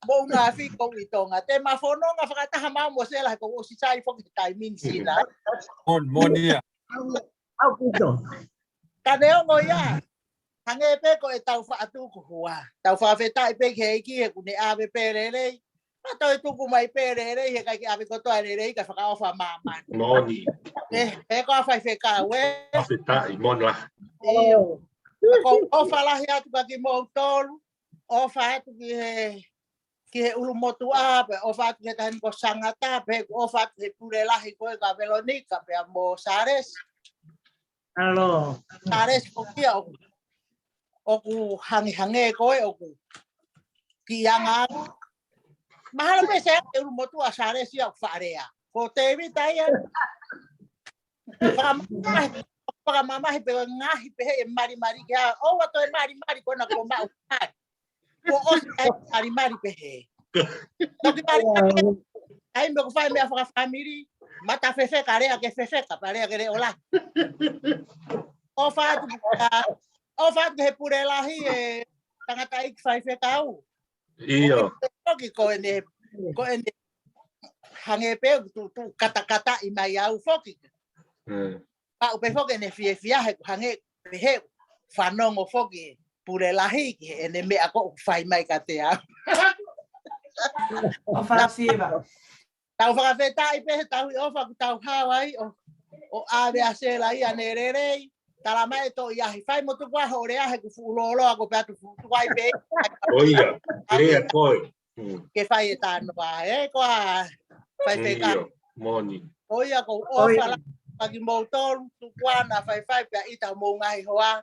Mo nga fi ko itonga te ma fono nga whakataha mau mo sela ko o si sai foki timing sila. Monia. Au pito. Ka neo ngo ia. Hange pe ko e tau whaatu ko hua. Tau whawheta i pe ke iki he kune ave perere. Atau itu kumai pere re he kai abi ko to re ka fa fa mama. Moni. Ko fa fe ka we. Afeta imon lah. Ko fa la ya tu ka ki mo tol. O fa tu ki he ulu motu ape. O fa ki tan ko sangata pe. O fa ki pure la hi ko ka Veronica pe amo Sares. Alo. Sares ko ki o ku hangi ko o ku ki anga. Mahal pe saya ulu motu Sares ya farea. Ko te mi taya. Para mama he pe ngahi pe he mari ga. O wa to mari ko na ko ma. Ko o mari pe he. Ai me ko fai me a family mata fefe karea ke fefe ka pare ke ola. O fa he pure lahi e tangata ik fai fe tau. Iyo. Ko ene hange pe tu kata i mai au foki. Pa pe foki ene fia hange pe he fanongo foki pure lahi ke ene me ako fai mai ka te a. O fa siva. Tau whakawheta i pehe tau i ofa ku tau Hawaii o ave a se la ia nererei. Tala mai to i ahi whai motu kua hore ahe ku fuuloloa ko pētu fuutuai pe. Oia, lea koi. Ke whai e tāno pa koa whai wheka. Moni. Oia ko ofa la pagi moutoru tu kuana whai pe i tau mou ngahi hoa.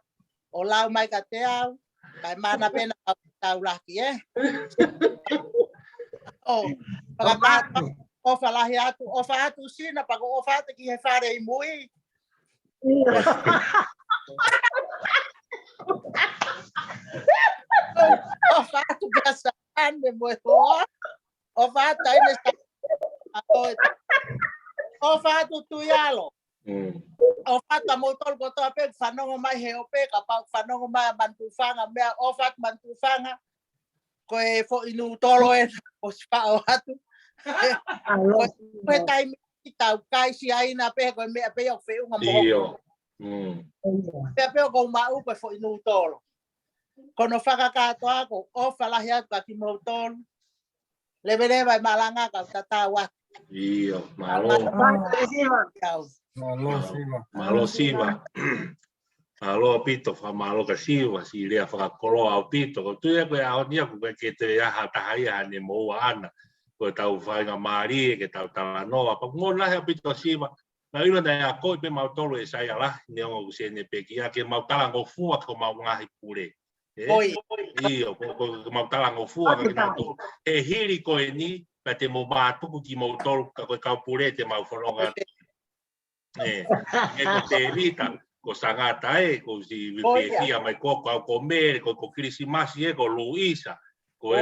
O lau mai ka te au. Kai mana pena tau laki Oh, pagkakata. Ofa lahi atu, ofa atu sina, pag ofa atu ki he whare i mui. Ofa atu kasahan me mui hoa. Ofa atu aine sa. Ofa atu tuyalo. Ofa atu motol koto ape, whanongo mai he ope, kapag whanongo mai mantufanga, mea ofa atu mantufanga. Koe fo inu tolo e, o spao atu. Koe taimi tau kai si aina pe koe mea pe o wheu nga moho. Iyo. Pea pe o kou mau koe fo inu tolo. Kono whakakatoa ko o whalahi atu ka ki mou tolo. Leberewa i malanga ka tatau atu. Iyo. Malo. Malo siva. Malo pito fa malo ka siva si lea whakakolo au pito. Ko tuia koe ao nia ko ke te aha tahai ane mo ana. Ko tau whainga maari ke tau talanoa. Pa ngona hea pito siva. Na ilo na ea koi pe mau tolo e sai ala. Ni ongo ku sene peki. A ke mau talango fua ko mau ngahi pure. Iyo. Ko mau talango fua ka kina tolo. E hiri koe ni. Pa te mo mātuku ki mau tolo. Ka koe kau pure te mau whanonga. E ko te rita. Ko sangata ko si pehia mai ko me ko Krisimasi ko Luisa ko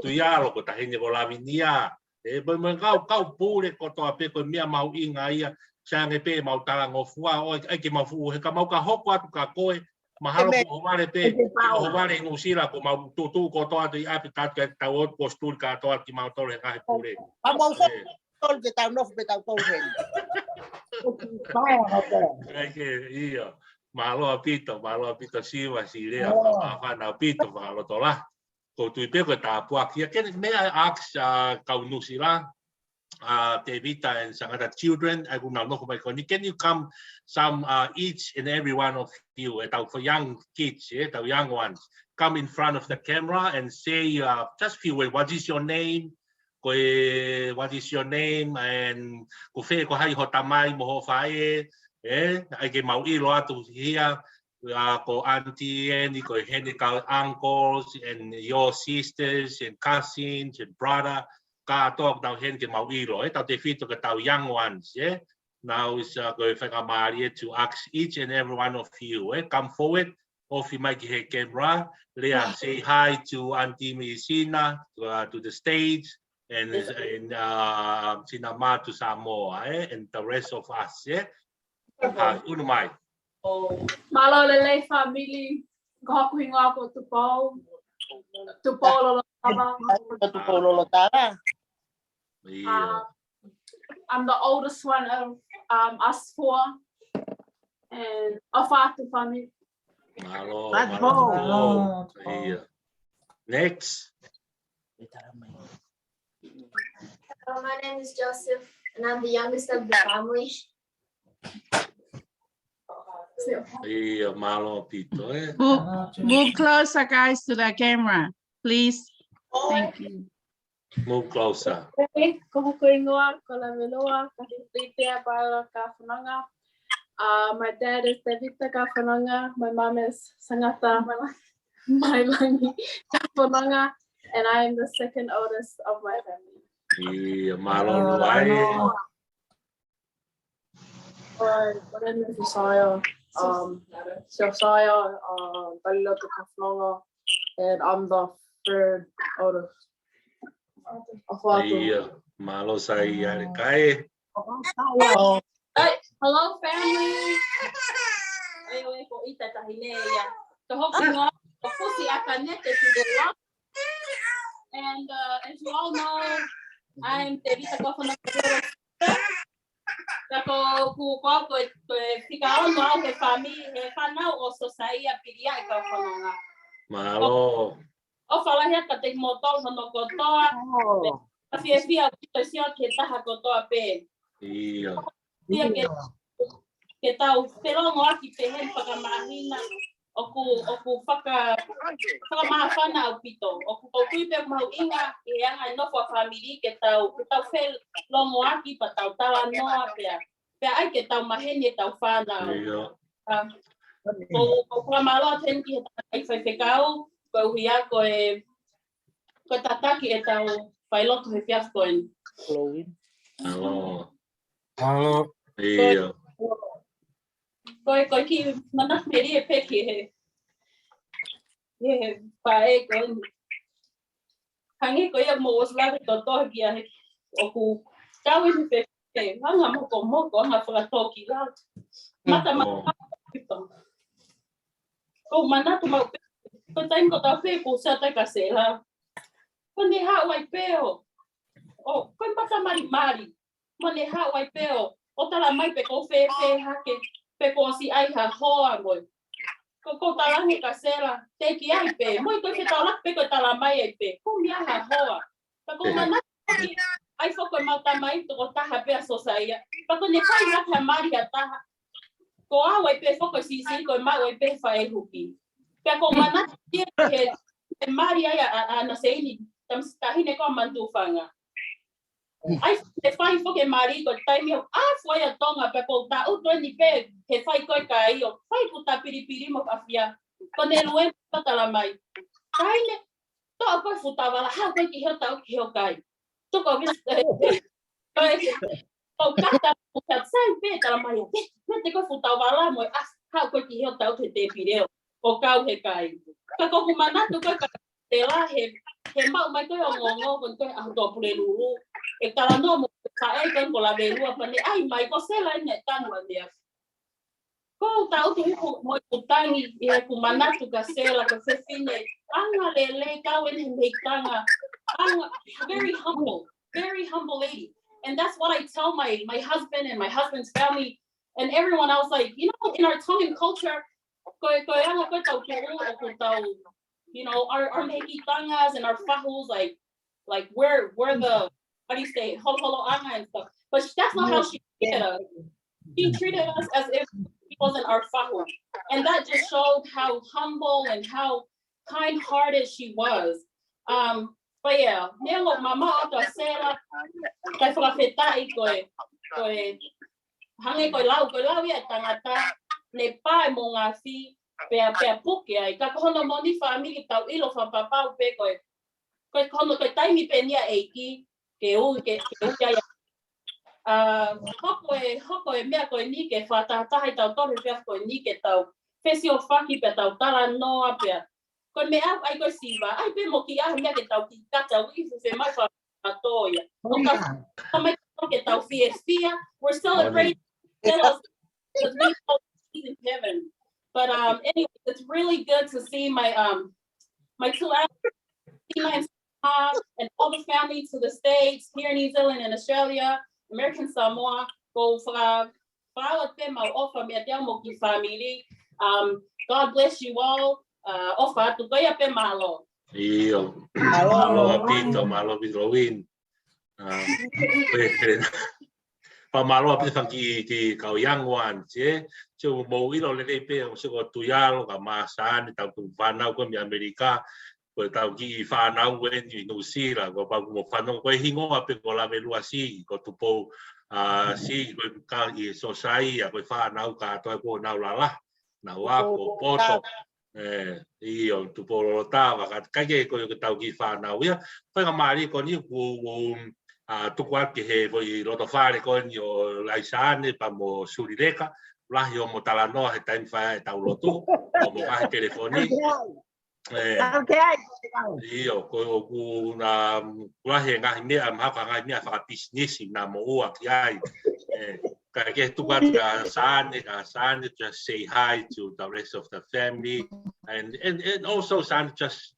tuyalo ko tahine ko Lavinia po mo kau pure ko to ape ko mia mau inga ia sange pe mau talango fua o ke mau fu he ka mau ka hoko atu ka koe mahalo ko vale pe o vale ngusila ko mau tutu ko to atu ape tat ka tau ko stul ka to atu mau to he ka pure mau tol ke tau no pe tau tol he Iya, malo apito siwa si lea na apito malo tola. Ko tu pe ko ta puak ya ken me ask kau nusila Tevita and some other children I will not know by can you come some each and every one of you for young kids the young ones come in front of the camera and say just few words what is your name what is your name and ko fe ko hai hotamai mo fae ai ke mau I lo atu hia ko auntie and ko henical uncles and your sisters and cousins and brother ka talk down hen ke mau I lo tau te fito ka tau young ones now is go fa Maria to ask each and every one of you come forward of you might he camera Leah say hi to Auntie Medicina to the stage and Sinama to Samoa and the rest of us unumai malo lele family ko kuinga ko tu polo lo tara I'm the oldest one of us four and a fatu family malo next My name is Joseph, and I'm the youngest of the family. Ia malo pito Move closer, guys, to the camera, please. Thank you. Move closer. Ko ingoa ko la veloa ka titea para ka whananga. My dad is Tevita ka whananga. My mom is Sangata Mailangi ka whananga. And I am the second oldest of my family. Ia malo luai. My name is Josiah. Josiah, Balilota ka whananga. And I'm the third oldest. Ia malo sai ari kai. Hey, hello family. Ayo ko ita tahineya. To hope you know, pussy are connected to the rock. And as you all know, I'm Tevita Kofana. Tako ku ko fika ono ke family he fanau o society piria ka fonga. Malo. O fala he ka te motor no kotoa. Fia to sio ke taha kotoa pe. Ia. Dia ke tau pero mo aki pe hen paka mahina. Oku faka mahafana au pito. Oku kui pe mau inga e anga no for family ke tau fel lo mo aki pa tau tawa noa pe. Pe ai ke tau mahene tau fana. Ia. Ko malo ten ki ai fai fekau ko hia ko tataki e tau fai lotu he fiasco en. Halo. Halo. Iya. Ko ki mana meri e peki he. Ye pae ko hangi ko ya mo slave to ki he oku kawi he peki. Hanga mo nga fala toki la. Mata ko mana tu mau ko tain ko ta fe ko sa ta kasela. Ko ni ha wai peo. O ko mata mari. Mo ni ha wai peo. O tala mai pe ko fe hake pe ko si ai ha hoa ngoi. Ko tala he kasela te ki ai pe. Mo ko ke tala pe ko tala mai ai pe. Ko mi ha hoa. Pa ko mana ai fo ko mata mai to ta ha pe so sai. Pa ko ni kai ra ka mari ta. Ko a wai pe fo ko si ko ma wai pe fa e huki. Pe ko mana ti he mari ai na sei ni tam tahine ko mantu fanga. Ai te fai fo ke mari ko tai mi foi a tonga pe ko ta o to ni pe he fai ko kai o fai ku ta piripiri mo afia ko ne lue ta la mai kai ne to ko futa wala ha ko ki hota o ki kai to ko vis o kata o ta sai pe ta la mai me te ko futa wala mo ha ko ki hota o te pireo o kau he kai ka ko mana to ko te la he mau mai ko ngo ko a to pule lulu e tala no mo ka e kan ko la velua pa ne ai mai ko sela ne tanu ane ko ta o tu mo tangi e ku manatu ka sela ka se fine anga le ka wen me tanga anga very humble lady. And that's what I tell my husband and my husband's family and everyone else, like, you know, in our Tongan culture you know, our mexicanas and our fajos, like we're the, how do you say, holo anga and stuff. But that's not how she treated us. She treated us as if he wasn't our fajo. And that just showed how humble and how kind-hearted she was. But yeah, nelo mama auto sela, kai whakawhetai koe hange koe lau ia tangata, le pae mo ngā whi, pea puke ai. Ka kohono moni whaamiri tau ilo whapapau pe koe kohono koe taimi pe nia eiki, ke ui ai. Hoko e mea koe ni ke whatahatahi tau toru whia koe ni ke tau whesi o whaki pe tau tara noa pea. Koe me au ai koe siwa, ai pe mo ki aha mea ke tau ki kata wifu whe mai whatoia. O mai ke tau fia, we're celebrating because we know he's in heaven. But anyway, it's really good to see my two and all the family to the States, here in New Zealand and Australia, American Samoa, go for family. God bless you all. Ofa tu kaya pe malo. Iyo. Malo apito, malo bidrowin. Pamalo api fangi ti kau yang wan je jo mo ilo le pe o se ko tuyalo ka masan ta tu fana ko mi Amerika ko ta ki fana wen ni no si la ko pa mo fana ko hingo api ko la velu asi ko tu po si ko ka i so sai a ko fana ka to ko na la na wa ko poto io tu po lo ta va ka ke ko ta ki fana wi pa ka mari ko ni ko tu kwa ke he voi lo to fare con io lai sane pa mo surireka la io mo talano he time fa ta lo tu o mo ka telefoni io ko ku na la he nga ni am ha ka ni fa business na mo wa ki ai ka ke tu kwa ka sane just say hi to the rest of the family and also sane just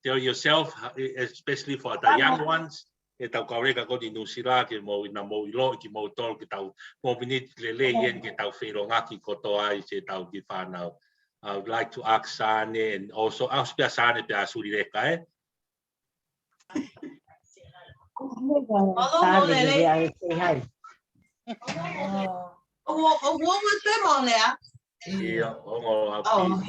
tell yourself, especially for the young ones. E tau kaureka ko di nusira ke mo ina mo ilo ki mo tol ki tau mo binit lele yen ki tau whero ngaki koto ai se tau ki whanau. I would like to ask Sane and also ask pia Sane pia suri reka What was them on there? Ia, ongo api.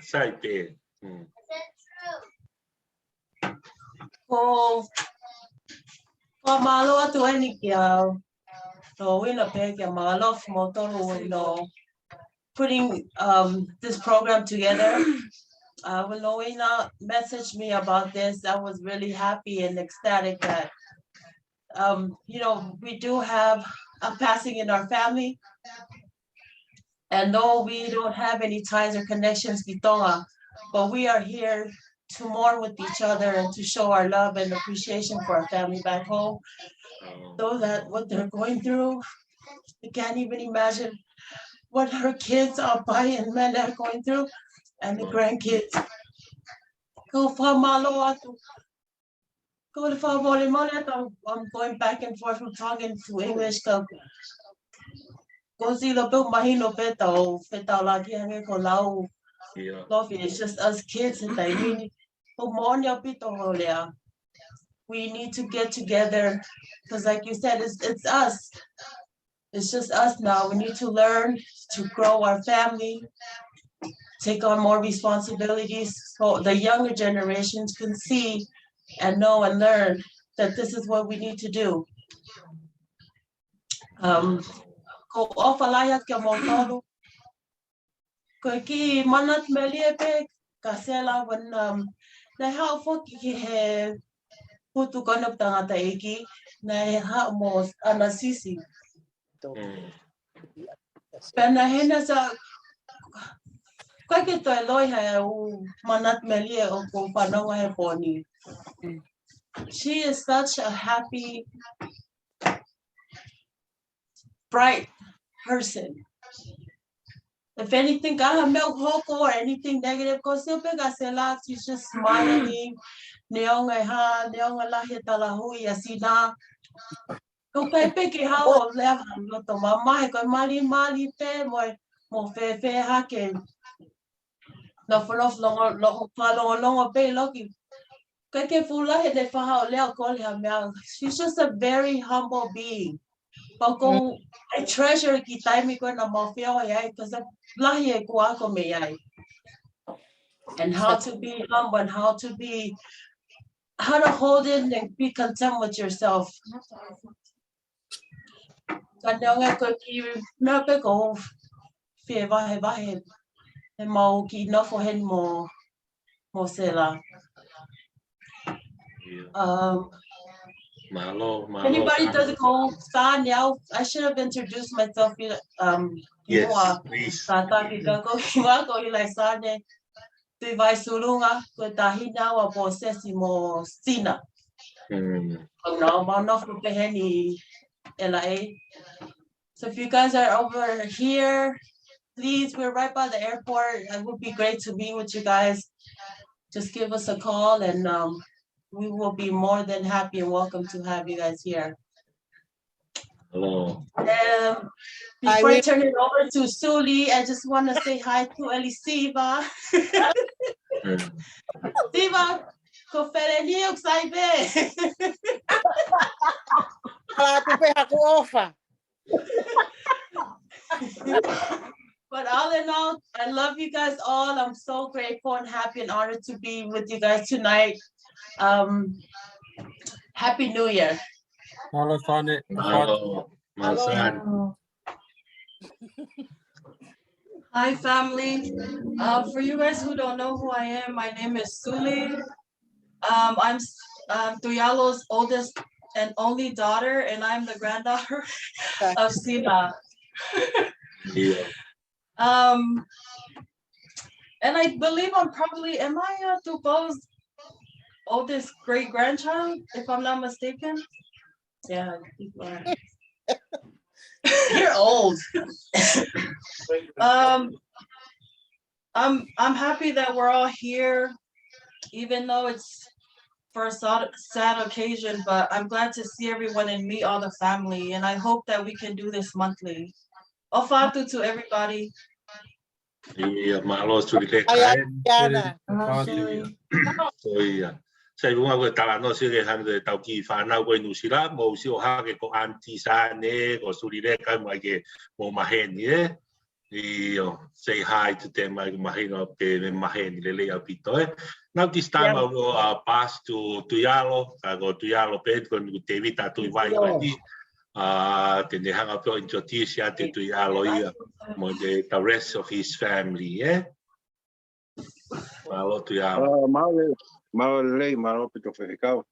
Sai pe. Ko malo atu ani kia no wina pe kia malo mo tolu no putting this program together. When Loina messaged me about this, I was really happy and ecstatic that you know, we do have a passing in our family. And though we don't have any ties or connections, but we are here to mourn with each other and to show our love and appreciation for our family back home. Though that what they're going through, I can't even imagine what her kids are and men are going through, and the grandkids. I'm going back and forth from talking to English. It's just us kids and we need to get together because like you said, it's us. It's just us now. We need to learn to grow our family, take on more responsibilities so the younger generations can see and know and learn that this is what we need to do. Ko ofalaya ke montoro ko ki manat meliepe kasela when na how for ki he putu kanap tangata eki na ha mo anasisi pena hena sa ko ki to loi ha u manat melie o ko panonga he poni. She is such a happy, bright person. If anything, or anything negative, she's just smiling. She's just a very humble being. I treasure ki time ko na mafia because and how to be humble and how to hold it and be content with yourself. Anybody doesn't call San now? I should have introduced myself. Yes, please. Tu vai sulunga ko tahina wa posesi mo sina. No, no peheni LA. So if you guys are over here, please, we're right by the airport. It would be great to be with you guys. Just give us a call and we will be more than happy and welcome to have you guys here. Hello. Before I turn it over to Suli, I just want to say hi to Elisiva. Siva, kofeleni uksaibe. But all in all, I love you guys all. I'm so grateful and happy and honored to be with you guys tonight. Happy New Year. Hello. Hi, family. For you guys who don't know who I am, my name is Suli. I'm Tuyalo's oldest and only daughter, and I'm the granddaughter of Sima. And I believe am I Tupo's oldest great grandchild, if I'm not mistaken? Yeah, people are. You're old. I'm happy that we're all here, even though it's for a sad occasion, but I'm glad to see everyone and meet all the family, and I hope that we can do this monthly. Ofatu to everybody. Iya, malo sulit kain. So iya. Saya bunga ko tala no sige han de tau ki fa na ko nu sila mo si o ha ke ko anti sa ne ko sulit kai mo ke mo mahen ye. Iyo, say hi to them like mahen of the mahen le le apito. Now this time I will pass to Tuyalo. I go Tuyalo ped con Tevita tu vai ni. Then hang up in Jotisha to Tuyalo here. The rest of his family, yeah. Malo Tuyalo. Malo pito fekau.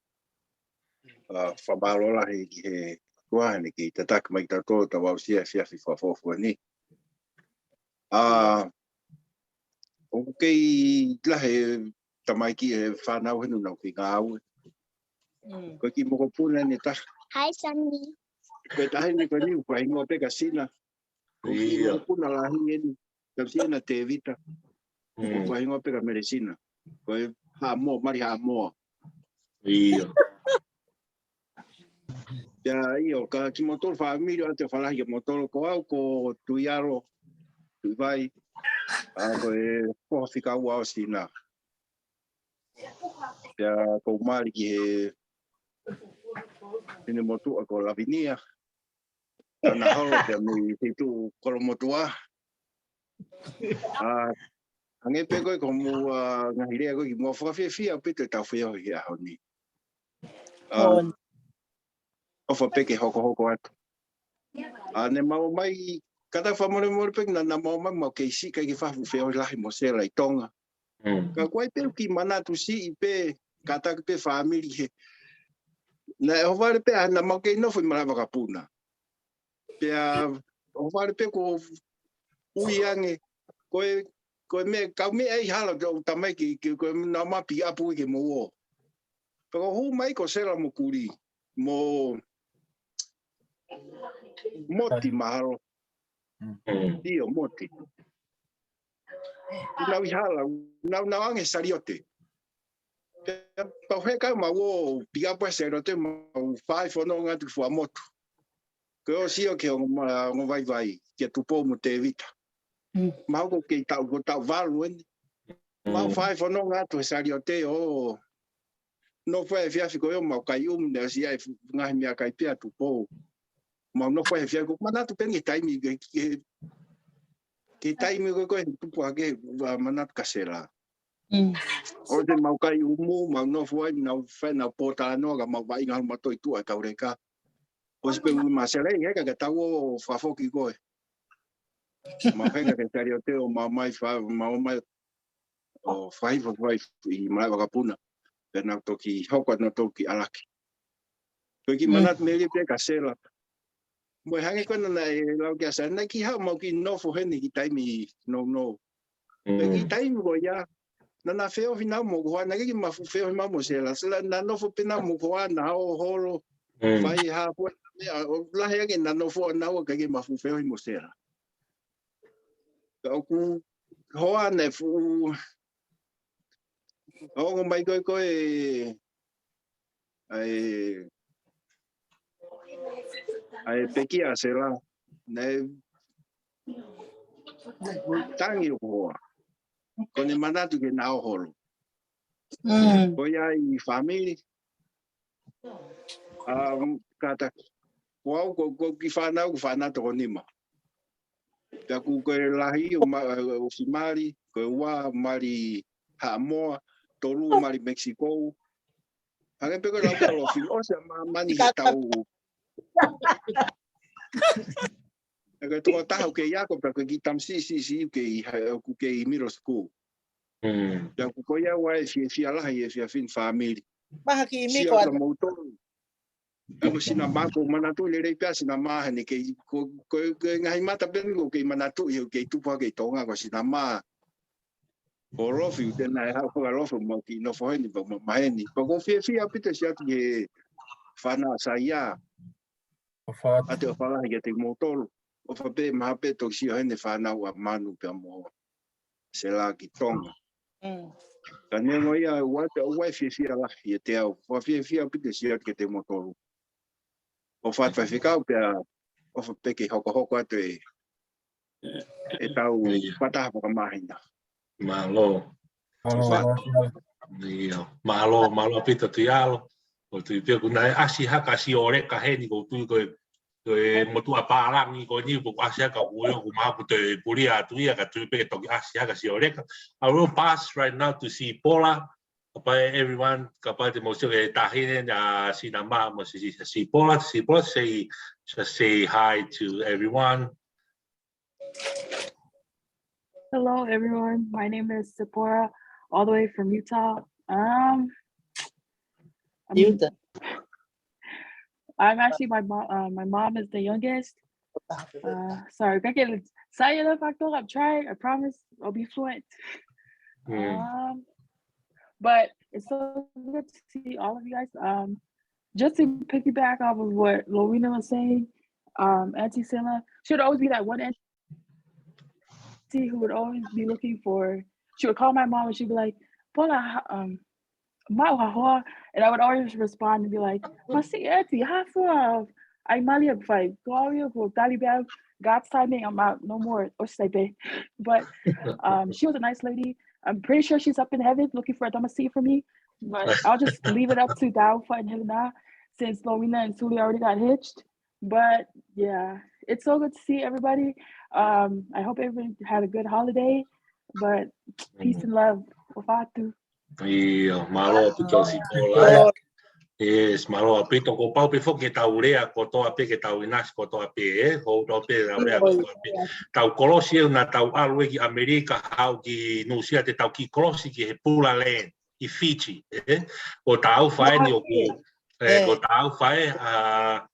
Fabalo la he kuah ni ki tatak mai tato tawau sia fia fo ni. Okay, lah tamai ki whanau henu nau ki ngāu. Ko ki moko puna ni ta. Hi, Sandy. Ko tahi ni ko ni ko ingo pe kasina. Ko ki moko puna la hingeni. Kasina te vita. Ko ingo pe ka medicina. Ko ha mo mari ha mo. Iyo. Ya iyo ka ki motor família ante falar que motor ko au ko Tuyalo. Vai ko fica o ausina ya ko mari ki ni motu ko Lavinia na holo te mi tu ko motua ange pe ko mo ngahire ko mo fa fi pe te ta fi ya honi o fa pe ke hoko atu ane mau mai kada famole mo pe na mo mo ke si ke fa fe o la mo se la tonga ka ko pe ki mana tu si pe kata pe family na o vale pe na mo ke no foi mala kapuna pe o vale pe ko uiange ko me ka me ai hala do tamai ki ko na ma pi apu ke mo pe ko hu mai ko se la mo kuri mo moti mahalo Dio moti. Na wihala, na ange sariote. Pa heka ma wo piga pa serote ma 5 no ngatu fu moto. Ko si o ke ngo vai ke tu po mo te vita. Ma ko ke ta valu en. Ma 5 no ngatu sariote o no foi fia fico eu ma kai ne si ai ngai mi kai pia tu po. Ma no foi fia ko mana tu pengi time ke time ko tu po ke mana kasela o de mau kai umu ma no foi na fe na pota no ga ma vai ngal ma to tu a kaureka o se pe ma sele ye ka ta wo fa fo ki ko ma fe ka tario te o ma mai fa ma mai o 5 i ma ga puna pe na to ki hoko na to ki alaki ko ki mana me le pe kasela mo hange ko na la ke sa na ki ha mo ki no fo hen ki time no ki time go ya na feo final mo go na ki ma feo ma mo se la na no fo pena mo go na o holo vai ha po la he ke na no fo na o ke ma feo mo se la ku ho ana fu o mai ko ai peki a se la ne tangi ho ko ni manatu ke na holo ko ya I family kata ko ki fana to ni ma ta ku ko lahi o simali ko wa mari Hamoa tolu mari Mexico anga peko la ka lo fi o se mani tau aga to ta ke ya ko ka ki tam si ke ku ke miro school ya ku ko ya wa fi ala ya fin family Maha ki mi si ko ala motor ako sinama ko manatu le pia sinama ni ke ko ngai mata ben ko ke manatu yo ke tu pa ke tonga ko sinama Oro fi te na ha ko ro fo mo ki no fo ni ba ma ni ko fi apite sia ti fana saya ate o fala ke te motor o fa pe ma pe to si ha ni fana wa manu pe mo se la ki tonga ka ne mo ya wa fi la ye te o fi apite sia ke te motor o fa fi ka pe o fa pe ke hoko ate e tau pata pa ma hina Malo. Malo pita tialo. O tu pe ku nai asi haka si ore ka he ni ko tu ko mo tu apa lang ni ko ni ko asi ka u yo ku ma ku te puria tu ya ka tu pe to asi haka si ore ka. I will pass right now to see Paula. Apa everyone kapag mo so e tahin na sinama mo si Paula say hi to everyone. Hello, everyone. My name is Sephora, all the way from Utah. I'm actually my mom is the youngest. Sorry, I'm trying. I promise I'll be fluent. But it's so good to see all of you guys. Just to piggyback off of what Lorena was saying, Auntie Silla should always be that one auntie who would always be looking for. She would call my mom and she'd be like, "Paula, and I would always respond and be like, "Masi auntie, half I mali up five. Gloria go Dalibel. God's timing. I'm out. No more." Or say, but she was a nice lady. I'm pretty sure she's up in heaven looking for a domicile for me. But I'll just leave it up to Daufa and Helena since Lorena and Suli already got hitched. But yeah, it's so good to see everybody. I hope everybody had a good holiday, but peace and love. Wafatu. Malo pito si Paula. Yes, malo pito ko pau pe foke tau rea ko to ape ke tau inas ko to ape ho to pe rea ko ape tau kolosi na tau alwe ki Amerika hau ki nusia te tau ki kolosi ki he pula len I Fiji o tau fai ni o ko tau fai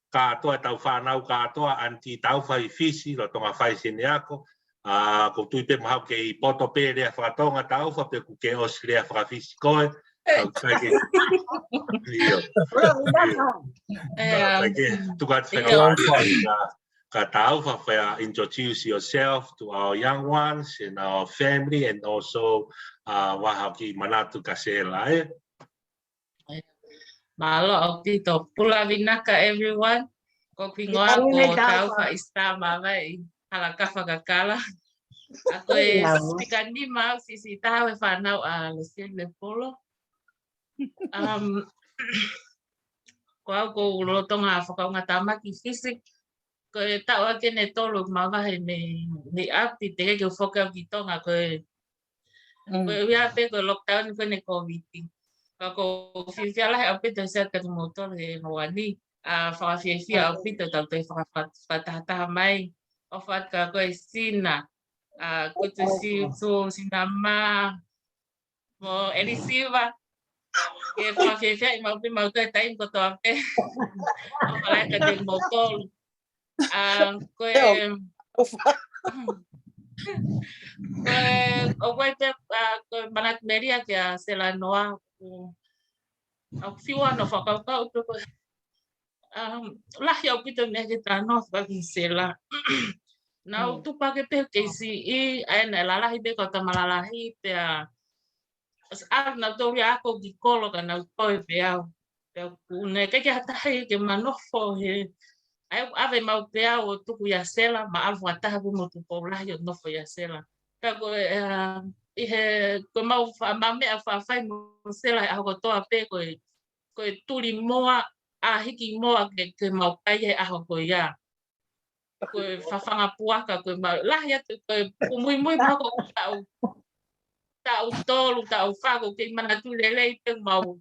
ka to tau fa nau ka to anti tau fai Fiji lo tonga fai sine ako ko tu pe ma ke poto pe rea fa tonga tau fa pe ku ke Australia fa Fiji ko introduce yourself to our young ones and our family and also wahaki manatu kasela Malo opito pula vinaka everyone ko pingoa ko tau fa istama vai ala kafa kakala ako pikandi mau sisi tahu fa nau lesin le polo ko lo tonga fa nga tama ki fisik ko tau ake ne tolo mava he ni apti te ke foka ki tonga ko ya pe ko lockdown ko ne covid ko fiala he apito sa ka motor he wani fa fia apito tau te fa tata mai ofat ka ko sina ko te si so sinama mo elisiva que fa fia mau pe mau ka tai ko to ape o fala ka te motor ko o te ko manat meria que se la noa o fiwa no fa ka ko la ya pito me que ta no fa que se la na tu pa que pe que si en la la hibe ko ta malala hi pe na to ya ko di kolo kana ko pe au ne que ya ta he que manofo he Ai ave mau pea o tuku ia sela ma alfu ataha ku mo tuku la yo no foi ia sela. Ka ko I he ko mau fa mame a fa fai mo sela a ko toa pe ko tuli moa a hiki moa ke mau pai he a ko ia. Ko fa fanga puaka ko ma la ya ko muy ma ko tau tolu tau fa ko ke mana tu lele te mau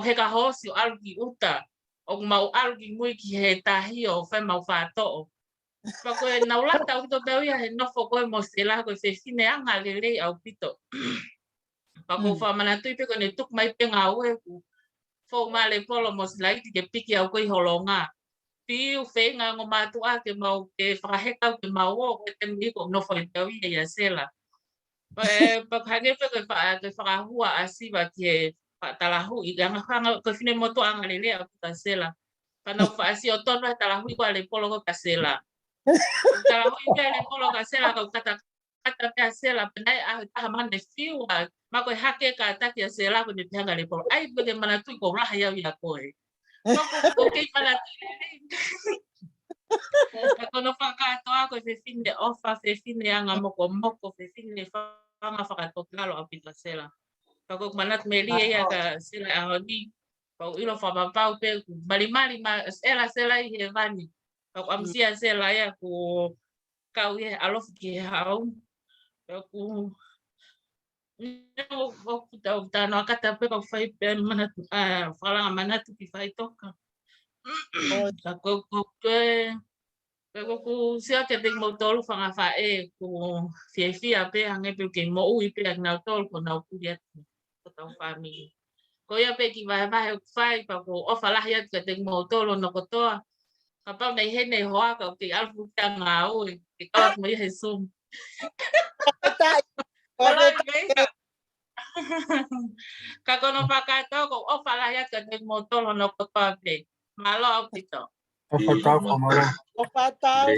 he ka hosi o algi uta. O mau algi mui ki he tahi o whai mau whāto'o. Pa koe naulata o kito tau ia he nofo koe mo se la koe se fine anga lelei au pito. Pa koe whamanatui pe koe ne tuk mai pe ngā ue ku fau mā le polo mo se laiti ke piki au koe holonga. Piu whenga ngō mātua ke mau ke whakahekau ke mau o koe te miko nofo i tau ia sela. Pa kage pe koe whakahua a siwa ki he talahu I anga hanga ko fine moto anga lele au kasela kana fa si otono talahu ko ale polo ko kasela talahu I ale polo kasela ko kata kasela penai a ta mane fiu ma ko hake ka ta kasela ko ni tanga le polo ai be mana tu ko raha ya ko ko ke para ko no fa ka to ko fe fine ofa fe fine anga moko fe fine fa anga fa ka to klalo a kasela. Pagok manat meli ya ka sila ahodi pau ilo fa pau pe mali ma sela I he vani pau amsia sela ya ku kau ye alof ki hau ku no tau no kata pe pau fai pe manat fala manat ki fai toka ku sia ke te mo tolu fa fa ku fia pe ange pe ke mo ui pe na tol ko na ku dia tau family. Ko ia pe ki vai fai pa ko ofa la ia ke te mo tolo no ko toa. Ka pa nei he nei hoa ka ke alfu tanga o ke ka mo he sum. Ka kono pa ka to ko ofa la ia ke te mo tolo no ko toa pe. Malo pito. Ofa tau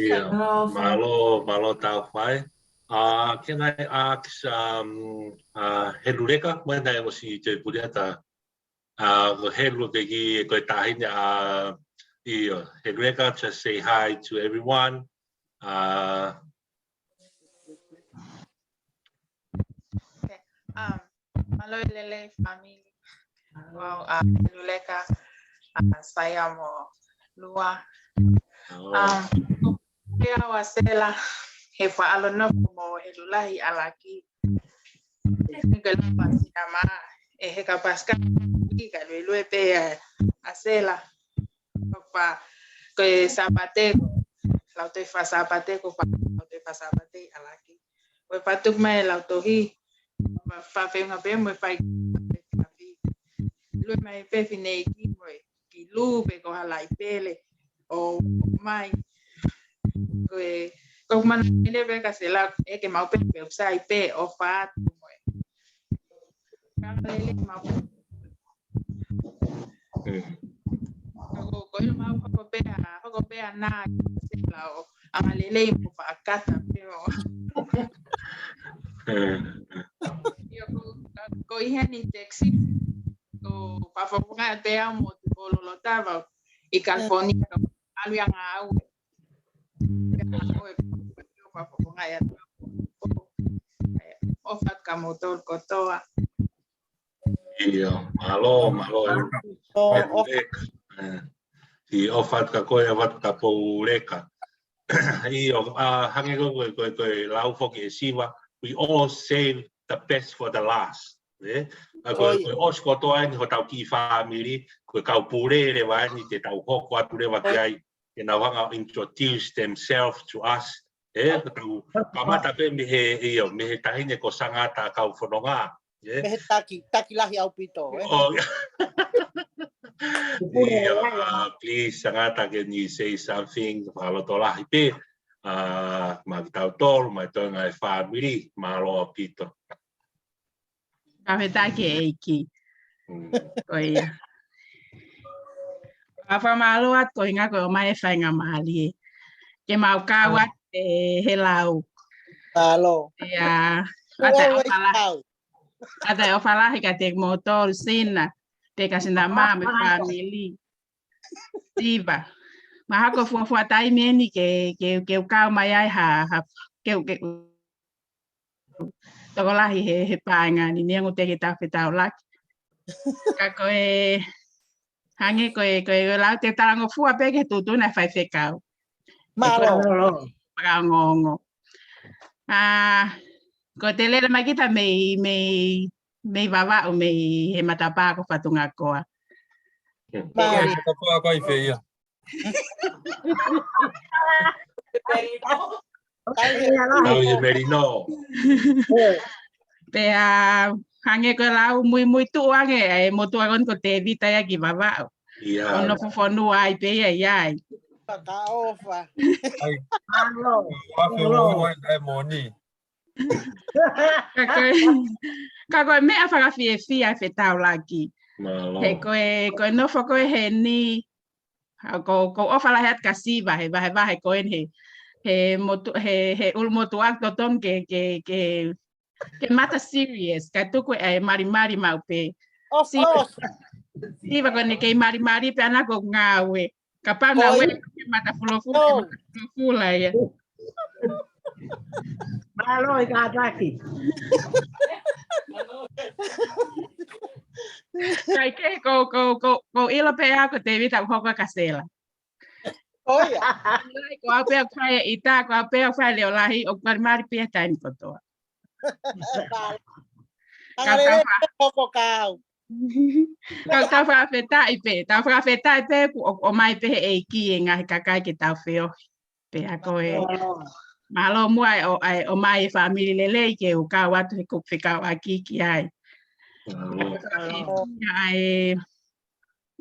malo tau fai. Can I ask Hedureka when I was in Puriata? Helu tegi ko tahin Hedureka just say hi to everyone. Malo lele family. Wow, Hedureka saya mo lua. Kaya wasela he fa alo no mo helulahi alaki ngel pasina ma he kapaska ka lue pe asela pa ke sapate la te fa sapate ko pa te fa sapate alaki we patuk mai la to hi fa pe nga pe mo fa lue mai pe fine ki mo ki lu pe ko halai pele o mai ko man ele be ka sela e ke mau pe website pe o fa ele mau ko mau ko pe na sela o amalele mo fa kata pe o yo ko ihe ni taxi ko pa fa nga te amo ko lo tava I California alu yang au ofat kamotol kotoa. Iya, malo. I ofat ka koe wat ka pouleka. Iyo, hange ko lau foki siwa. We all save the best for the last. Koe os kotoa ni ho tau ki family, koe kau pule le wani te tau hoko atu le wakiai. And I want to introduce themselves to us. Kamata pe me he tahine ko sangata kau whanonga. Me he taki lahi au pito. Please, sangata, can you say something? Malo to lahi pe. Magitau tol, mai toinga e family, malo pito. Kawhetaki eiki. Koia. Afa malo at ko inga ko mai fa nga mali. Ke mau kawat he lau. Malo. Ya. Ata ofala he ka tek motor sina. Te ka sinda ma me family. Tiba. Maha ko fua tai meni ke kau mai ai ha ke toko lahi he paenga ni nengo te ta fetau lak. Ka koe hange koe lau te tarango fua pe ke tutu na fai fekau. Malo. Ngongo. Ko te lele mai kita me vava o me he matapa ko fatunga koa. Mari. Matapa kai feia. Merino. Pea hange ko lau muy tuange e mo tuangon ko te vita ya ki vava. Ono fofonu ai pe ai. Pakaofa. Ai. Alo. Wafe wo ai moni. Kako me afaka fia fetau lagi. He koe no fo koe he ni ko ofa la het kasiva he koe he ulmotu akto ton ke mata serious ka tuku e mari mau pe. Siva ko ne ke mari pe ana ko ngawe. Kapag ngawe ke mata fula ya. Malo ikataki. Kai ke ko ilo pe ako te vita ko kasela. Oia. Ko ape kai ita ko ape fai le lahi o mari pe tan ko to. Angare poco kau. Kau tau whakawhetai pe o mai pe e ki e ngahi kakai ki tau whio. Pe ako e malo mua o mai e whamiri lele ke o kau atu he kupi kau a ki ai.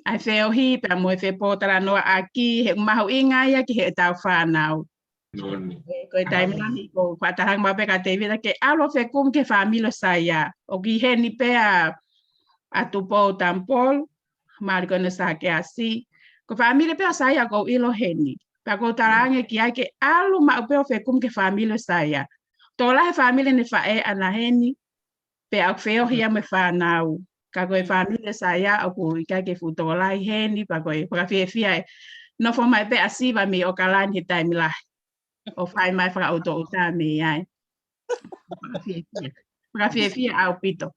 Ai whio hi pe mo e whe pōtara noa a ki he mahu inga ia ki he tau whanau. Ko e taimani ko whatarang mape ka te vida ke alo whe kum ke whamilo saia. O ki he ni pe a tupo tampol, mari kona sa ke asi. Ko família pe saia ko ilo heni. Pa ko tarange ki ai ke alu ma pe fe kum ke família saia. Tola he família ne fa e ana heni pe au feo hia me fa nau. Ka ko e família saia o ku ka ke futola heni pa ko e pa fia no fo mai pe asiva me o kalan he time la. O fai mai fra auto uta me ai. Pa fia au pito.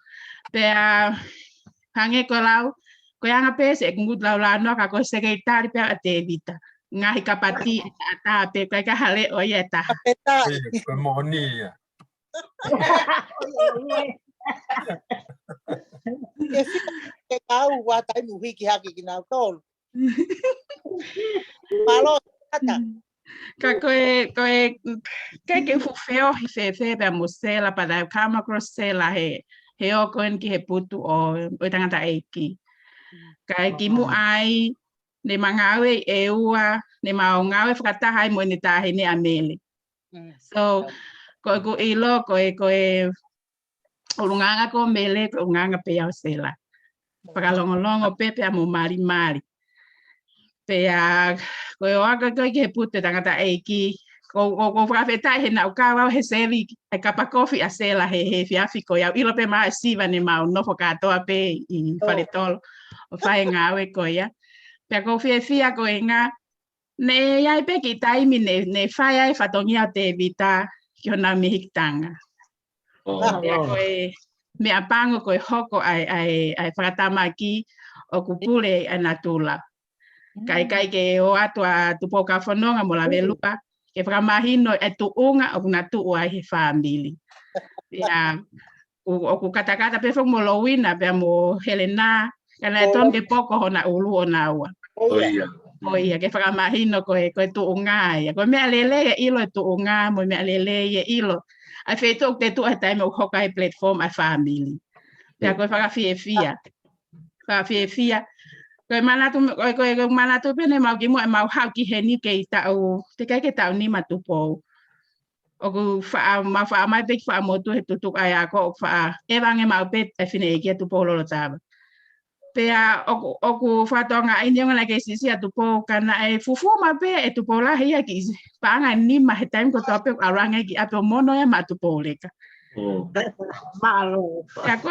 Pe hange ko lau, ko anga pese e ngut lau no ka ko sekretari pe te vita. Ngahi kapati ata pe ka hale o ia ta. Ko moni ya. Ke kau wa tai mu hiki haki ki na tol. Malo ata. Ka ko ke fu feo hi fe pe mosela pa da kama crossela he o koen ki he putu o tangata eiki. Ka ki mu ai ne mangawe e ua ne maongawe whakatahai mo ni tahi ne amele. So ko ilo ko ulunganga ko mele ko ulunganga pe au sela. Pakalongolongo pe mo mari. Pe ko aga ko ki he putu tangata eiki. Ko whakawhetai he na ukawa he sevi e kapa kofi a sela he fiafi ko iau ilo pe maa siva ne mau nofo katoa pe i whaletolo o whae ngawe ko ia. Pea ko fia ko inga ne iai pe ki taimi ne whae ai whatongia te vita ki hona mihikitanga. Pea ko me apango ko hoko ai whakatama ki o kupule anatula. Kai ke o atua tupo ka whanonga mo la velupa. Ke whakamahino e tuunga o kuna tuu ai he whamili. Pea, o ku katakata pe whak mo lowina pe mo Helena, kana e ton ke poko hona ulu o na ua. Oia, ke whakamahino ko e tuunga ia. Ko mea lele e ilo e tuunga, mo mea lele e ilo. Ai whetok te tu e taime o hoka e platform ai whamili. Pea ko e whakawhiefia. Ko manatu pene mau ki mo e mau hau ki he ni ke tau te kai ke tau ni matupo o ku fa mai pe fa motu he tutu ai ako fa e vange mau pe e fine ki tu polo lo tava pe o ku fa tonga ai ndionga ke sisi atu po kana e fufu ma pe e tu pola hia ki pa nga ni ma he time ko tope aranga ki ato mono e matupo leka Malo. Ya ko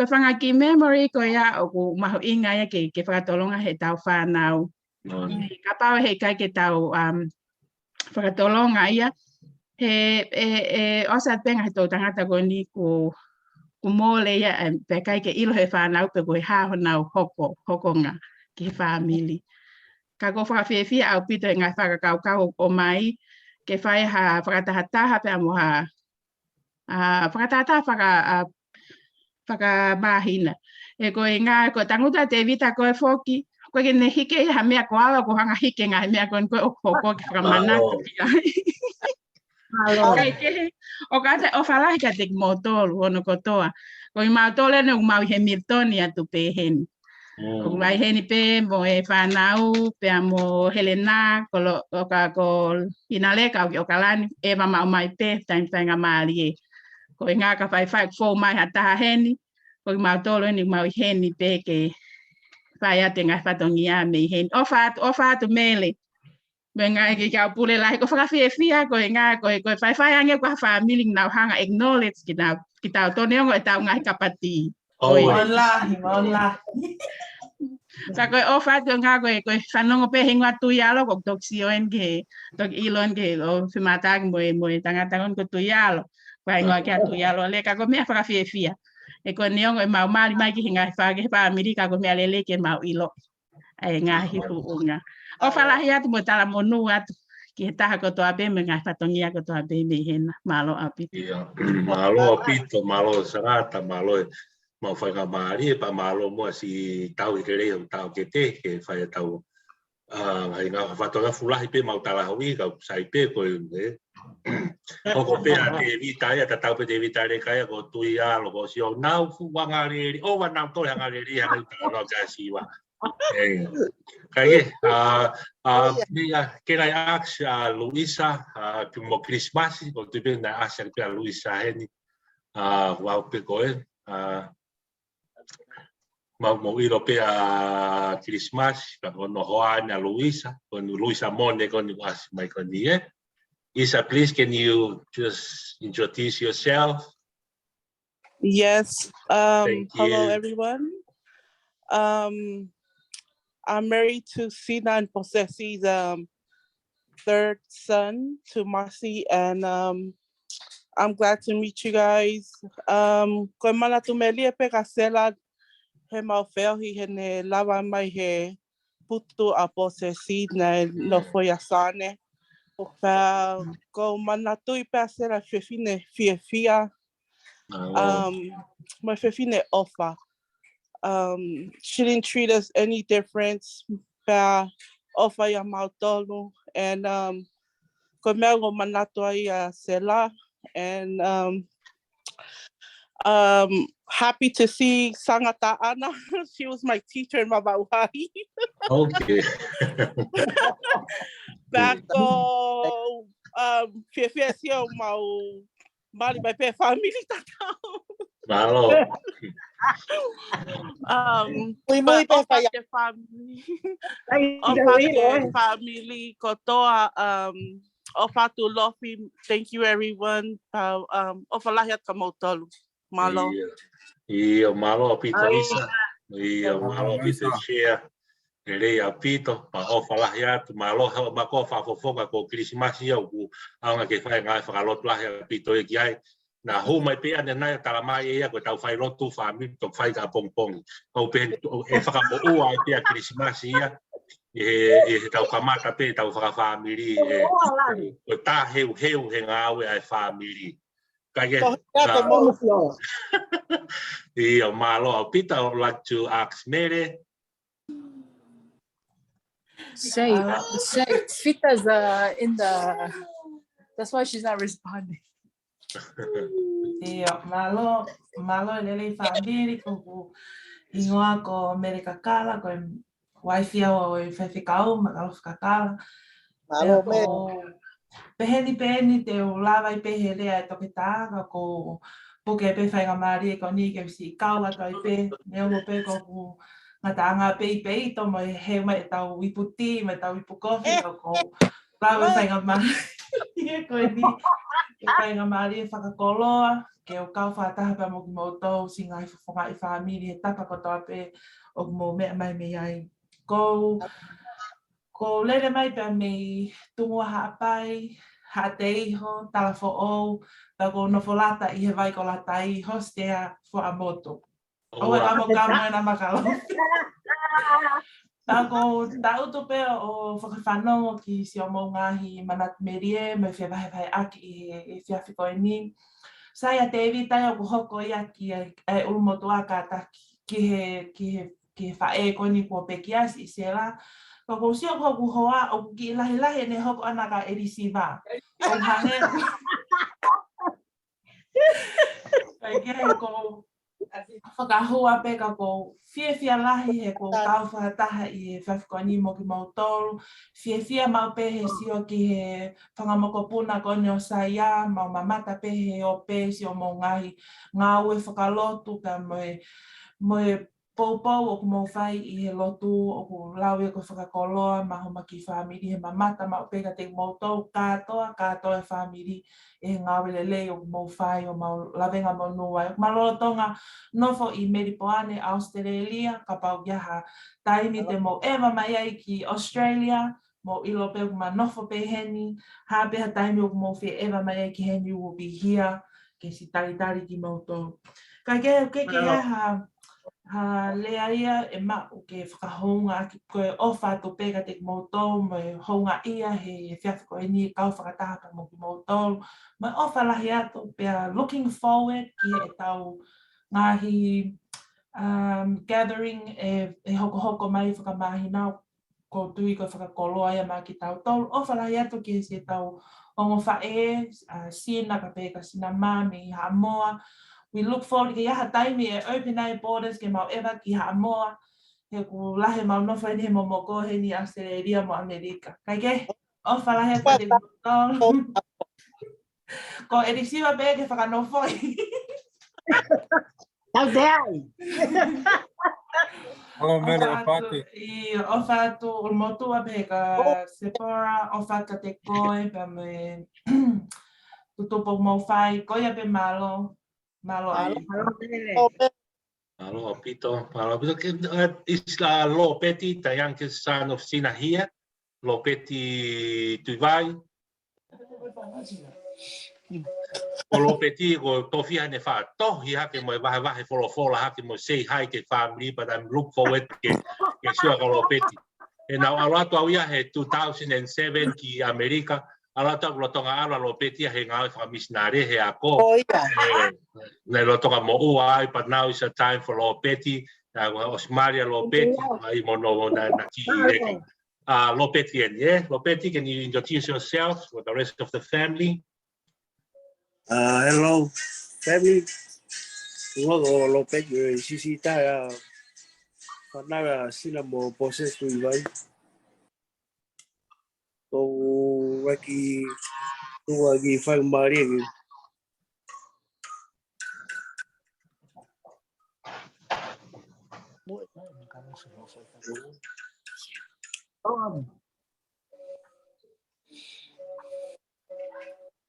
whanga ki memory ko ia o ku mahu inga ia ke whakatolonga he tau whanau. Ka pau he kai ke tau whakatolonga ia. He osa penga he tau tangata ko ni ko mole ia pe kai ke ilo he whanau pe ko he haho nau hokonga ki he family. Ka ko whakawhiawhia au pito e ngai whakakau o mai ke whai ha whakatahataha pe amo ha whakatahataha whakamahina. E ko e ngā ko tanguta te vita ko e whoki ko ke ne hike ha mea ko awa ko hanga hike ngai mea ko ko ki whakamanaka pia. O kata o whalahi ka te motolu ono kotoa. Ko i mautole ne umau he Miltoni atu pe heni. Ko mai heni pe mo e whanau pe amo Helena ko inale ka o kalani e mama o mai pe tainga maali e. Ko i ngā ka whai fo mai hataha heni. Ko i mautole ne umau heni pe ke whai ate ngai whatongi a me heni. O whatu mele. Menga ke ka pule lai ko whakawhiawhia ko ngā ko whai ange ko family nau hanga acknowledge kita tone ngo e tau ngai kapati. Wallahi. Sa ko ofa ko ngā ko whanongo pe hingwa tuyalo ko toksioen ke tok ilon ke o fimata mo tangatangon ko tuyalo. Ko ngā ke tuyalo le ka ko me whakawhiawhia. E ko neongo e mau mali mai ki hinga whake family ka ko me lele ke mau ilo. Ai ngā hihu unga. O whalahi atu mo tala monu atu ki he taha ko toa be me ngai whatongia ko toa be me hena malo apito. Malo apito, malo sarata, malo mau whainga maari pa malo mo si tau i te reo tau ke te ke whai tau ngai ngā whatonga fulahi pe mau tala hui ka sai pe ko e. Oko pe a te vita ia ta tau pe te vita re kai ko tui alo ko si o nau fu wanga re o wa nau to hanga re hanga tau ka siwa. Kaya kaya aks Luisa mo Christmas ko tipe na asya pe Luisa heni wow pe ko mo iro pe Christmas ko no hoana Luisa con Luisa Monde con was my con die Isa, please can you just introduce yourself? Yes. Hello everyone. I'm married to Sina and Posesi's third son, to Marcy, and I'm glad to meet you guys. Ko mana tu melia pe kasela he mau feo hi he ne lava mai he putu a Posesi na no foi asane. Ko mana tu I pe asela fefine fia. My fefine offer. She didn't treat us any different. Ofa ya mautolu and komego manato ia sela and happy to see Sangata Ana. She was my teacher in Mabauhai. Okay. Bako fiesio mau mali by pe family tatao. Malo. Muy family kotoa ofatu lofi. Thank you everyone. Ofalahiat kamotolu. Malo. Iyo malo apito Isa. Iyo malo apito share. Ele apito pa ofalahiat malo bako fa fofoga ko Christmas yo ku anga ke fa ngai fa lot lah apito e kiai. Na ho mai pe ana na tala mai e ko tau fai lotu family to fai ka pongpong o pe e fa ka o ai pe Christmas ia e tau ka mata pe tau fa family e o ta heu he nga ai family ka ge e o malo pita o like to ask Mary Shay Fita's in the that's why she's not responding. Iya, malo lele family ko ingoa ko America kala ko wifi o fefikau makalo kakala malo peheni te lava pehele ai tokita ko porque pe fai ngamari ko ni ke si kawa to pe ne mo pe ko ngatanga pe to mo he mai tau iputi mai tau ipukofi ko lava fai ngamari ko ni Kai ngā maari e whakakoloa, ke o kau whātaha pa mo ki mautou, si ngai whawhonga I whāmiri, he tapa ko tō pe o mo mea mai me ai. Ko Ko lele mai pe me tungo hapai, hatei ho, tala fo o, ta ko no folata I he vai ko lata I hostea fo a moto. O e amo ka mo na makalo. Ta ko ta uto pe o whakawhanau ki si o mo ngahi manat merie, me whia vai aki I whiawhi koe ni. Sai a te ewi tai o ko hoko I aki e ulmoto aka taki ki he whae koe ni kua pekias I se la. Ko si o ko hoa o ki lahi ne hoko anaka e risiva. O hange. Kai ke ko whakahua pe ka ko whia lahi he ko tau whakataha I he whawhikoni mo ki mautolu. Whia mau pe he si o ki he whangamoko puna kone o saia, mau mamata pe he o pe si o mo ngahi ngā ue whakalotu ka moe Poupou o mo whai I he lotu o ko lawe ko whakakoloa ma homa ki whamiri he mamata ma pega te moutou katoa e whamiri e ngā lelei o mo whai o mau lawenga mo nuai. Ma lolotonga nofo I Meripoane, Australia, ka pau iaha taimi te mo ewa mai ai ki Australia, mo ilo pe ma nofo pe heni, ha peha taimi o mo whi ewa mai ai ki heni will be here, ke si taritari ki moutou. Ka ke iaha ha lea ia e mau ke whakahonga ki koe ofa to pega te moutou me honga ia he whiawhiko e ni kau whakatahaka mo ki moutou me ofa lahi ato pia looking forward ki e tau ngahi gathering e hoko mai whakamahina ko tui ko whakakoloa ia ma ki tau tolu ofa lahi ato ki se tau ongo whae sina ka pega sina mami ha moa. We look forward to yaha taimi e open eye borders ke mau ewa ki Hamoa. He ku lahe mau nofa he mo moko he ni Australia mo Amerika. Kai ke? Ofa lahe ka te kutong. Ko erisiwa be ke whakanofoi. Tau te ai. Ofa atu ulmotu a be ka Sephora, ofa ka te koe pe me tutupo mo whai, koia pe malo. Malo Pito. Isla lo peti the youngest son of Sina here. Lo peti tuivai. O lo peti go tofia ne fa tohi hake mo vahe fola hake mo say hi ke family, but I'm look forward ke sure ko lo peti. And now alato awia he 2007 ki America. Alato lotonga ala lo peti he ngā wha misnare he ako. Ne lotonga mo uai, but now is a time for lo peti. Osmaria lo peti, ai mono na ki reki. Lo peti and yeah, lo peti, can you introduce yourself with the rest of the family? Hello, family. Lo peti sisita whanaga sina mo poses tu iwai. Ko waki tua gi whai maria gi.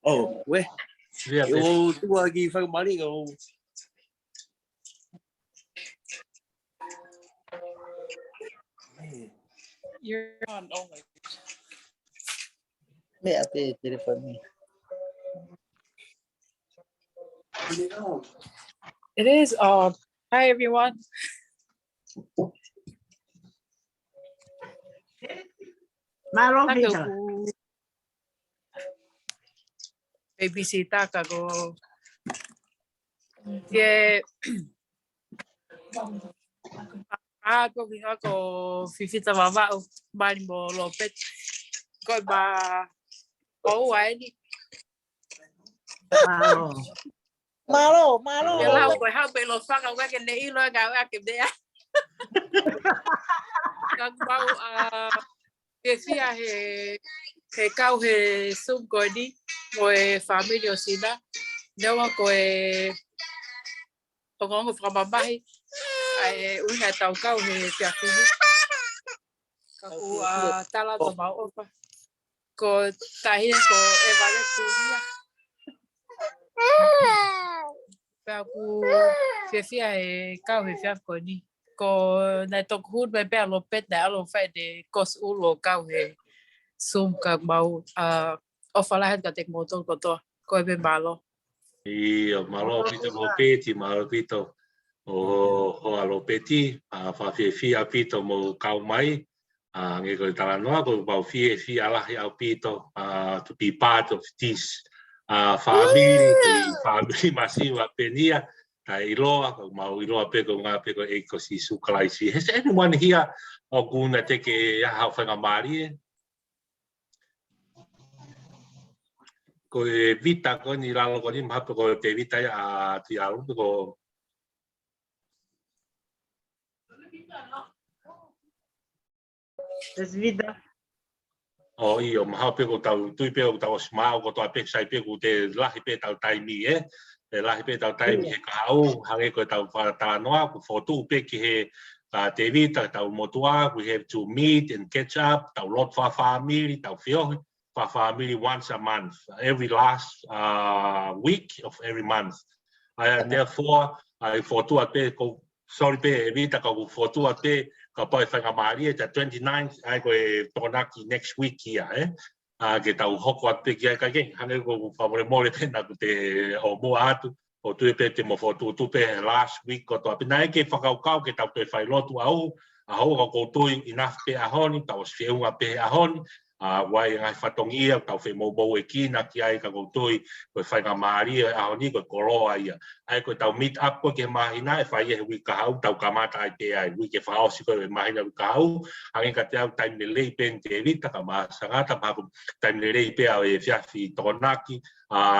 Oh, we. Eu tua gi whai maria go. You're on only. Me ape telephone me. It is on. Hi everyone. Babysita ka go. Yeah. Ako kiha ko fifita mama bani mo lopet. Ko ba o wani. Malo. Kela ko ha pe lo fa ka ke nei lo ga ke de. Kag bau sia he kau he sum ko di mo family sina. Dewa ko o fra babai ai una tau kau he tia fini. Ko tala to ba opa. Ko tahi ko e vale tulia. Pa ku fia e kau he fia ko ni. ko nai tok hut be be lo pet na lo fai de kos u lo kau he sum ka mau o fala het ka tek motor ko to ko be malo Ia malo pito lo peti malo pito o alo peti fa fia pito mo kau mai nge ko tala noa ko bau fia ala ya pito to be part of this family masiva penia iloa ko mau iloa pe ko nga pe ko si suklaisi has anyone here o kuna te ke ha fa mari ko vita ko ni lalo ko ni mapo ko te vita ti alu ko Es vida. Io mahape ko tau tui pe ko tau smao ko tau pe sai pe ko te lahi pe tau taimi te lahi pe tau taimi he ka au hange ko tau ta noa ko fotu pe ki he te vita tau motua we have to meet and catch up tau lot fa family tau fio fa family once a month every last week of every month therefore I fotu pe ko sorry pe vita ko fotu pe ka pai whanga maari e ta 29th ai koe tonaki next week ia ke tau hoko ate ki ai ka ke hange ko whamore mōre pena ko te o mua atu o tue pe te mofotu tupe last week ko toa pina e ke whakaukau ke tau te whai lotu au a hau ka koutua enough pe ahoni tau whiunga pe ahoni wai ngai whatongia tau whi mōbou e kina ki ai ka koutua koe whainga maari e ahoni koe koroa ia ai koe tau meet up koe ke mahina e whai e hui ka hau tau kamata ai te ai hui ke whaosi koe mahina hui ka hau hangi ka te au taimne lei pen te vita ka maa sangata paku taimne lei pe au e whiawhi tonaki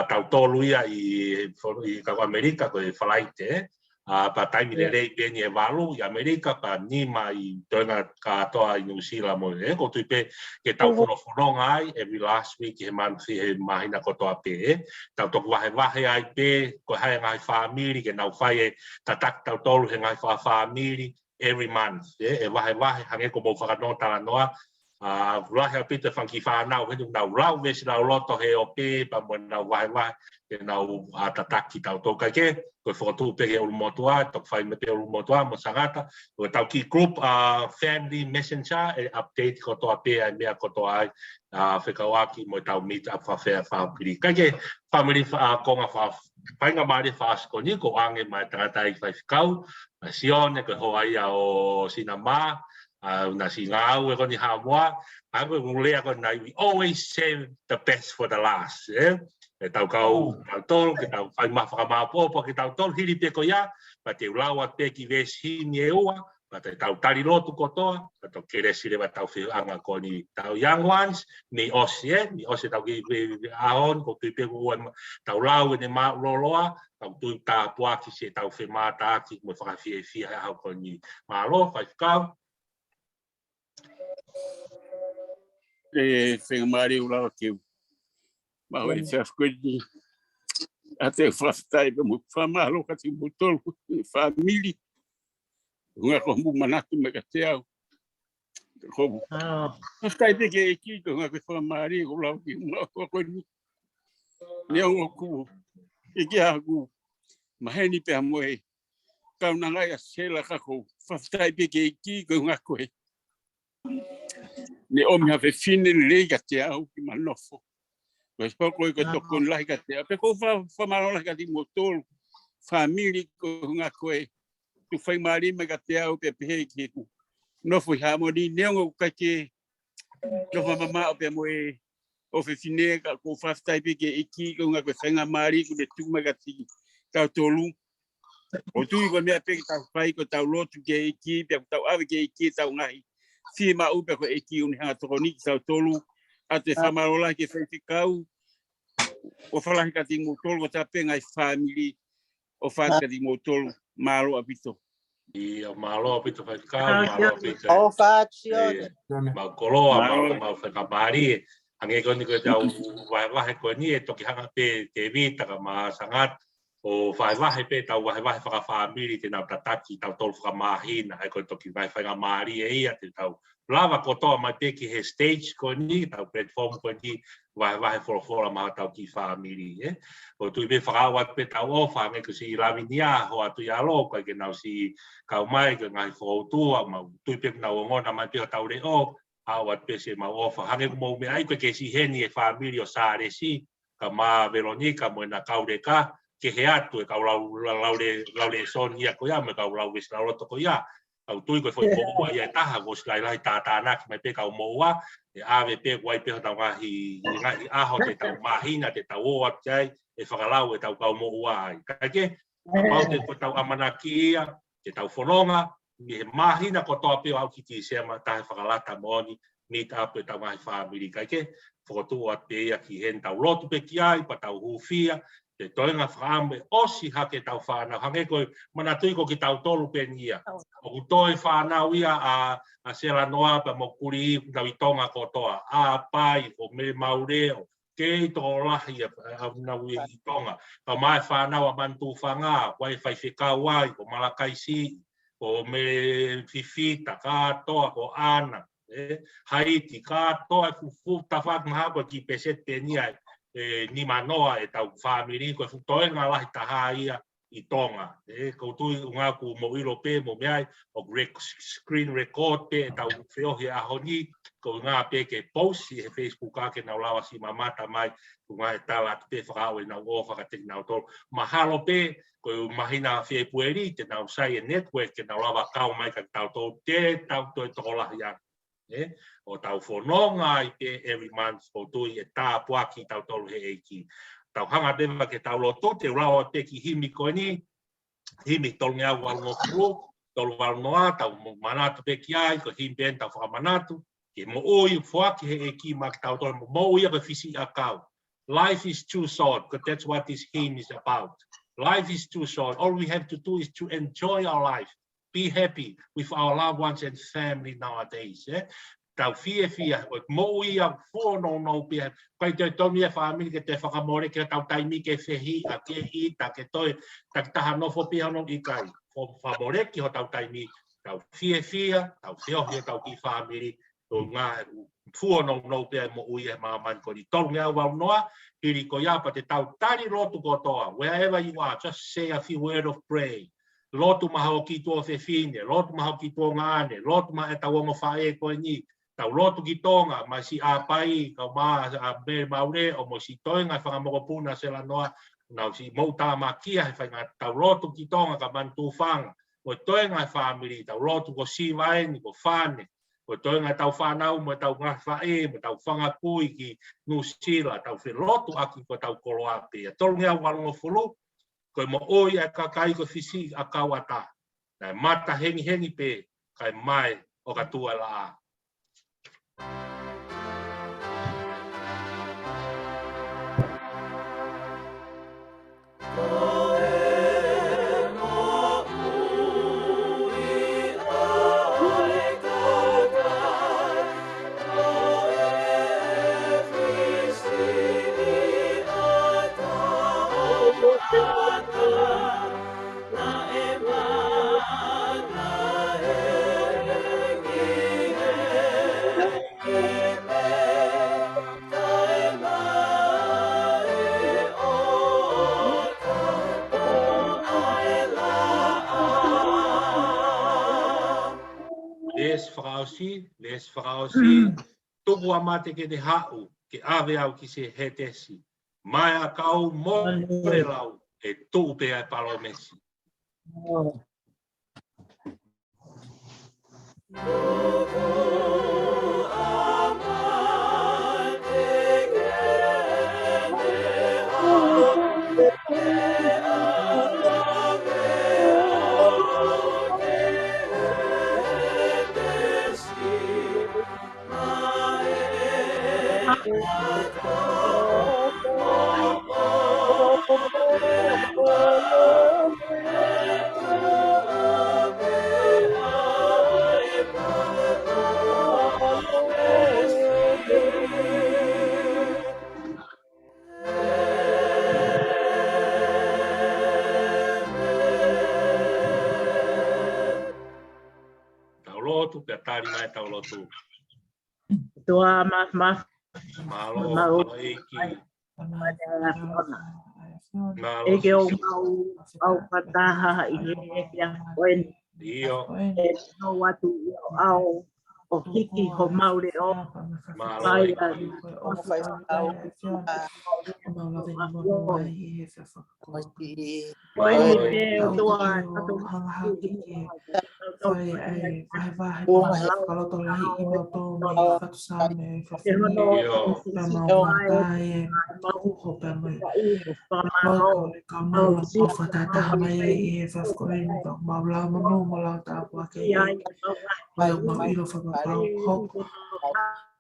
tau tolu ia i ka Amerika koe whalaite pa taimne lei pen e walu i Amerika pa nima i toina katoa i New Zealand mo e ko tui pe ke tau whanonga ai every last week he manwhi he mahina kotoa pe tau toku wahe ai pe ko hai ngai family ke nau whai e tatak tau tolu he ngai family every month e wahe hange ko mo whakanota noa Rahe a pita whanki whanau he nau rau vesi nau loto he o pe pa mo nau wahe ke nau tataki tau toka ke ko foto pe ke ulu motua tok whai me pe ulu motua mo sangata ko tau ki group family messenger e update ko toa pe ai mea ko toa ai whekawaki mo tau meet up whawhea whawpiri kake family konga whainga maari whaasko ni ko ange mai tangata i whaifkau na sione ko hoa ia o sinama na si ngau e koni hamoa ako ngulea ko na we always save the best for the last e tau kau tau tolu ke tau whai mawhaka maapopo ke tau tolu hiri pe ko ia pa te ulawa te ki vesi ni e ua pa te tau tari lotu kotoa pa tau kere sire wa tau whianga ko ni tau young ones ni osi tau ki ahon ko tui pe ua tau lau e ne maa loloa tau tui tā puaki se tau whi maa tāki mo whakawhie whia hau ko ni maa lo whai whakau whenga maari ulawa kiu. Maho e whiawhkoini. A te whaftai pe mu whamalo kati mu tolu whamili. Hunga ko mu manatu me ka te au. Kobu. Whaftai pe ke e ki ko hunga ko whamaari ulawa kiu. Maho koini. Neongo ku. E ki haku. Maheni pe hamoe. Kaunangai a sela kako. Whaftai pe ke e ki ko hunga koe. Ne omi hawe fine le ka te au ki manofo. Ko spoko ko toko lai ka te au. Pe ko whamaro lai ka ti motolu. Famili ko hunga koe. Tu whai maari me ka te au pe pehe ki ku. Nofo i hamoni neongo ka ke. Nofo mama o pe moe. O fe fine ka ko whaftai pe ke iki ko hunga koe whainga maari ku le tu me ka ti. Tau tolu. O tui ko mea pe ki tau whai ko tau lotu ke iki. Pe tau awe ke iki tau ngahi. Si ma upe ko eki uni hanga toko niki tau tolu. A te whamarola ke whaitikau. O whalahi ka ti motolu o ta penga i family. O whaka ti motolu. Malo apito. Ia malo apito whaitikau. Malo apito. O whaatio. Mau koloa, mau whakamari. Hange koni ko tau wahe ko ni e toki hanga pe te vita ka maa sangat. o vai vai pe tau vai vai whaka family te nau tataki tau tolu whakamahina ai koe toki vai whainga maari e ia te tau lava kotoa mai peki he stage ko ni tau platform ko ni vai vai fora maha tau ki family o tui me whakawat pe tau ofa me ko si lavinia ho atu ia lo koe ke nau si kau mai ke ngai whautua ma tui pe nau ngona mai pe tau re o awat pe se ma ofa hange mo me ai koe ke si heni e family o sare si ka ma Veronica mo na kau de ka ke he atu e kau laure son ia ko ia me kau lau wis lau roto ko ia au tui ko foi mo ia taha ko slai lai ta ki mai pe kau mo wa e ave pe wai pe tau ngahi aho te tau mahina te tau o atai e whakalau e tau kau mo wa ai ka ke mau te ko tau amanaki ia te tau whanonga mi he mahina ko toa pe au ki ti sema tahe whakalata moni meet up e tau ngahi family ka ke whakatu at pe ia ki hen tau lotu pe ki ai pa tau hufia te toenga whaame osi hake tau whanau. Hange koe mana tui ko ki tau tolu pe nia. O ku toi whanau ia a sela noa pa mo kuri i tau i tonga kotoa. A pai o me maureo. Kei tō lahi a nau i tonga. Ka mai whanau a mantu whanga. Wai whai whikau ai ko Malakaisi. Ko me Fifita katoa ko Ana. Haiti katoa fufu tawhak maha ko ki peset pe nia ni manoa e tau family ko futoenga lahi taha ia i tonga ko tu unga ku mo Europe mo mai o screen record pe tau feohi a honi ko nga pe ke post e Facebook ka ke na lawa si mamata mai unga e tala te whakao e na ofa ka te na tol mahalo pe ko mahina fe pueri te na sai network ke na lawa kau mai ka tau to te tau to tola ya o tau whanonga i pe every month o tui e tā puaki tau tolu he eiki. Tau hanga dewa ke tau loto te rao te ki himi koe ni, himi tolu ngea walungo kuru, tolu walungoa, tau manatu pe ki ai, ko himi ben tau whakamanatu, ke mo oi puaki he eiki ma tau tolu, mo oi aka fisi a kau. Life is too short, because that's what this hymn is about. Life is too short. All we have to do is to enjoy our life. Be happy with our loved ones and family nowadays. Tau fia, o mo ia fono no pia. Pai te tonu e family ke te whakamore ke tau taimi ke whehi a ke ita ke toi tak taha nofo pia no i kai. Ko whamore ki ho tau taimi, tau fia, tau whiohia tau ki family, o ngā fuono no pia mo uia maman ko ni tolu ngea wau noa, hiri ko ia pa te tau tari rotu kotoa. Wherever you are, just say a few word of prayer. Lotu maha o ki tō whewhine, lotu maha o ki tō ngāne, lotu maha e tau ongo whae koe ni, tau lotu ki tōnga, mai si āpai, kau maa a me maure, o mo si toinga whangamoko puna se la noa, nau si mou tā makia he whainga, tau lotu ki tōnga ka mantu whanga, mo toinga e whamiri, tau lotu ko siwaeni, ko whane, mo toinga tau whanau, mo tau ngā whae, mo tau whanga pui ki Nusila, tau whi lotu aki ko tau koroape, a tolu ngea walungo fulu, koe mo oi a kakai ko fisi a kawata. Nai mata hengi pe kai mai o katua la a. Les frausi, tupu amate ke te hau, ke ave au ki se hetesi. Mai a kau more lau, e tupu pe ai palomesi. lotu pe tari mai tau lotu. Tua mas Malo mau iki. Eke o mau pataha i he kia koen. Io. E no watu au o hiki ho maure o. Mai a koe ni te o tua.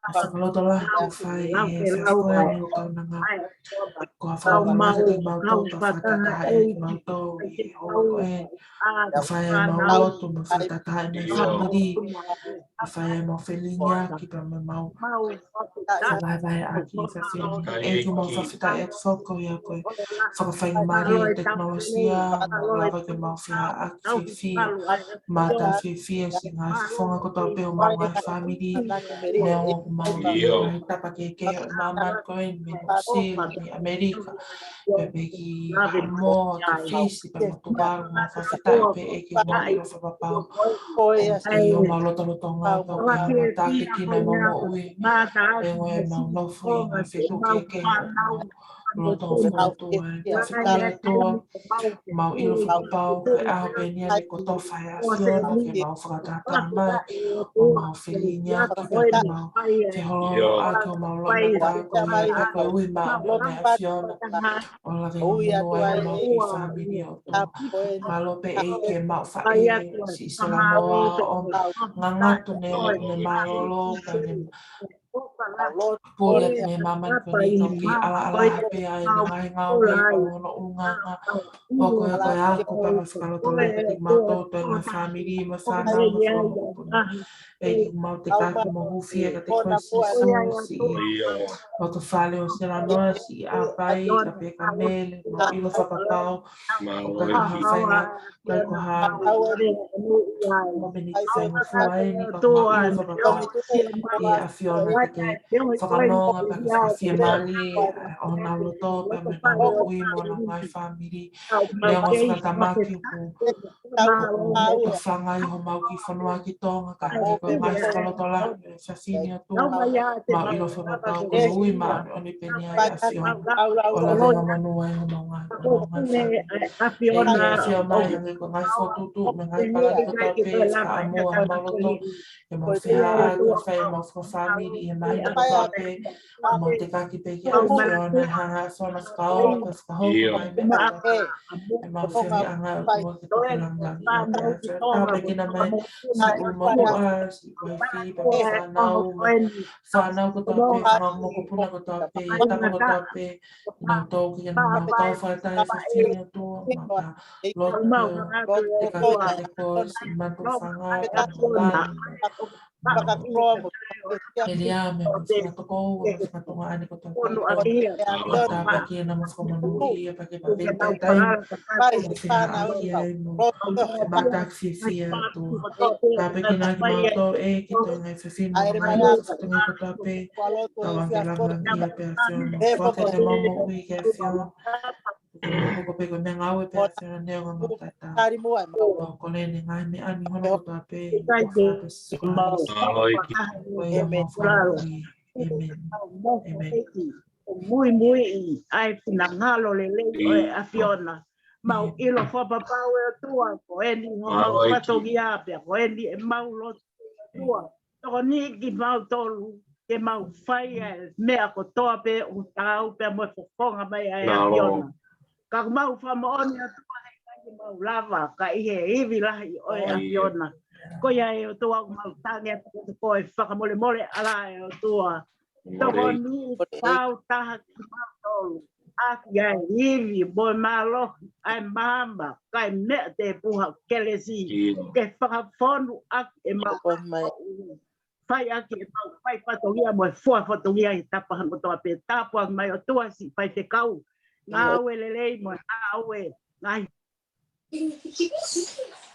Whakalotola ko whai e whawkoe ni o kaunanga. Ko whawamata ki mautou pa whatataha e ki mautou i o e. I whai e mauloto ma whatataha e mai whamiri. I whai e mau whelinia ki pa me mau. Whawai aki i whawhioni. E ki mau whawhita e tu whauko i a koe. Whakawhainga mari e teknolosia. Mau lava ke mau whiha aki whi. Mata whi e si ngai whonga koto peo mau ngai whamiri. Nea o mau ngai tapa ke maman koe me New Zealand, me Amerika. Pepe ki mo te whisi pe mo tuwaru ma whawhita e pe e ki mau iro whapapau. E o mau loto ngā kau e hama tāke kina mau mo ui. E ngoe mau nofu i ngai whetu ke loto whakatu e whakala toa. Mau iro whapapau e aho pe nia ni ko towhai a whiona ke mau whakatata mai. O mau whilinia ki pepe mau whiholo a ke o mau loina tāko e pepe ui maa o ne a whiona. O lawe ngunu e mau ki whamiri o toa. Malo pe e ke mau whae si sela moa o ngangatu ne malolo ka ne pole me maman ko ni ko ki ala pe ai ni ngai ngau ki pa mono unganga. O ko e koe ako pa ma whakaloto lai ka ti mau toto e ngai whamiri ma whanau ma whamupuna. E ki mau te kaki mo huwhia ka te koe si si o ka whale o sila noa si a pai ka pe ka mele mo ilo whapapau o ka kaha whainga kai ko ha mo meni ki whainga fua e ni ka mau ilo whapapau i a whiona te ke whakanonga pa ka whawhia mali o nā loto pa me nā mo ui mo nā ngai whamiri leo ngā whakatamaki ko ka whangai ho mau ki whanua ki tonga ka hake koe ngai whakaloto la whawhini o tō mau ilo whapapau ko ui ma o ni peni ai a whiona o la venga manua e ho mau ngai whamiri e ki a whio mai hangi ko ngai whotutu me ngai palani ko tō pe whaka amua ho mau loto e mau whiha a ko whai mau whawhamiri e mahina ko tō pe mau te kaki pe ki a whiona hanga whona whakaora ko whakahoko mai me ko tō pe e mau whiri anga ua ki tō langangi a pe a whio tāpe kina mai si umoku a si koe whi pa mo whanau ko tō pe whanau moko puna ko tō pe e tapa ko tō pe nā tō ki ana mau tau whaitai whawhini o tō mau ka loto te kaki ka te koe si mantu whanga ka mai e rea me mo whakatoko ua mo whakatonga ane ko tō pe o tāpa ki ana mo whakamanu i a pake pa pente tai mo whiha aki ai mo matak whiwhia tō tāpe ki nā ki mau tō e ki tō ngai whiwhini mo mai o whatonga ko tō pe tawange langangi a pe a whiona whakete momo ui ke a whiona ko pe ko me ngau e pe a whiona neo ngā mo tata o ko lene ngai me ani hono ko tō pe Muy ai pina ngalo le a Fiona mau ilo fa papau e tua ko eni mau patogia pe ko eni e mau lo tua to ni ki mau tolu ke mau fai me a ko toa pe u tau pe mo fonga mai a Fiona ka mau fa mo oni a tua he mau lava ka i he ivi la o a Fiona ko ia e o tua mau tangia ko e whakamole mole ala e o tua toko ni tau taha ki mau tolu aki ai iwi boi malo ai mama kai me te puha kelesi ke whakafonu aki e mau fai aki e mau fai patongia mo e fua patongia i tapahan o toa pe tapua mai o tua si fai te kau ngā ue lelei mo ngā ue ngai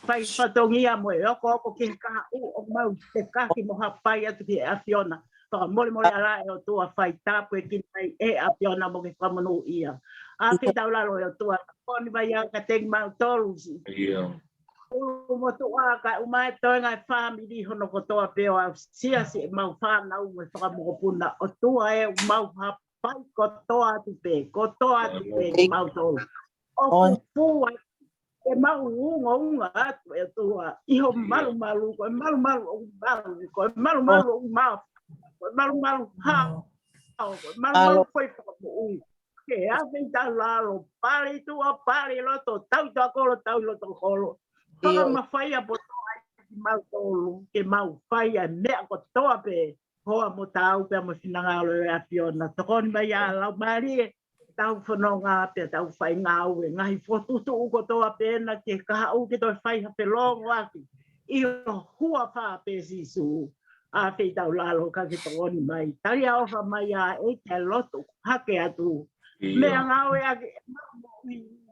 Pai whatongia mo e oko ke ka o mau te kaki mo hapai atu ki a Fiona. Whaka mole ala e o tua whai tāpu e ki mai e a Fiona mo ke whamanu ia. A ke taularo e o tua koni mai a ka tengi mau tolu si. O mo tua ka umai toenga e whamiri hono ko toa peo a sia si mau whanau me whakamokopuna. O tua e mau hapai ko toa atu pe, ko toa atu pe mau tolu. O ku pua e mau unga atu e tua. Iho malu ko malu ko malu malu hao malu foi whakamu. Ke a vita lalo, pari tua pari loto, tau loto kolo. Whaka mawhaia po toa ki mau tolu, ke mau whaia mea ko toa pe. Hoa mo tau pe mo finangalo e a Fiona. Tokoni mai a lau marie. Tau whanonga pe tau whai ngau e ngahi whotutu uko toa pena ke kahau ke toi whai hape longo aki. Io hua wha pe sisu. A whai tau lalo ka ke tokoni mai. Tari a ofa mai a e ke loto hake atu. Mea ngau e aki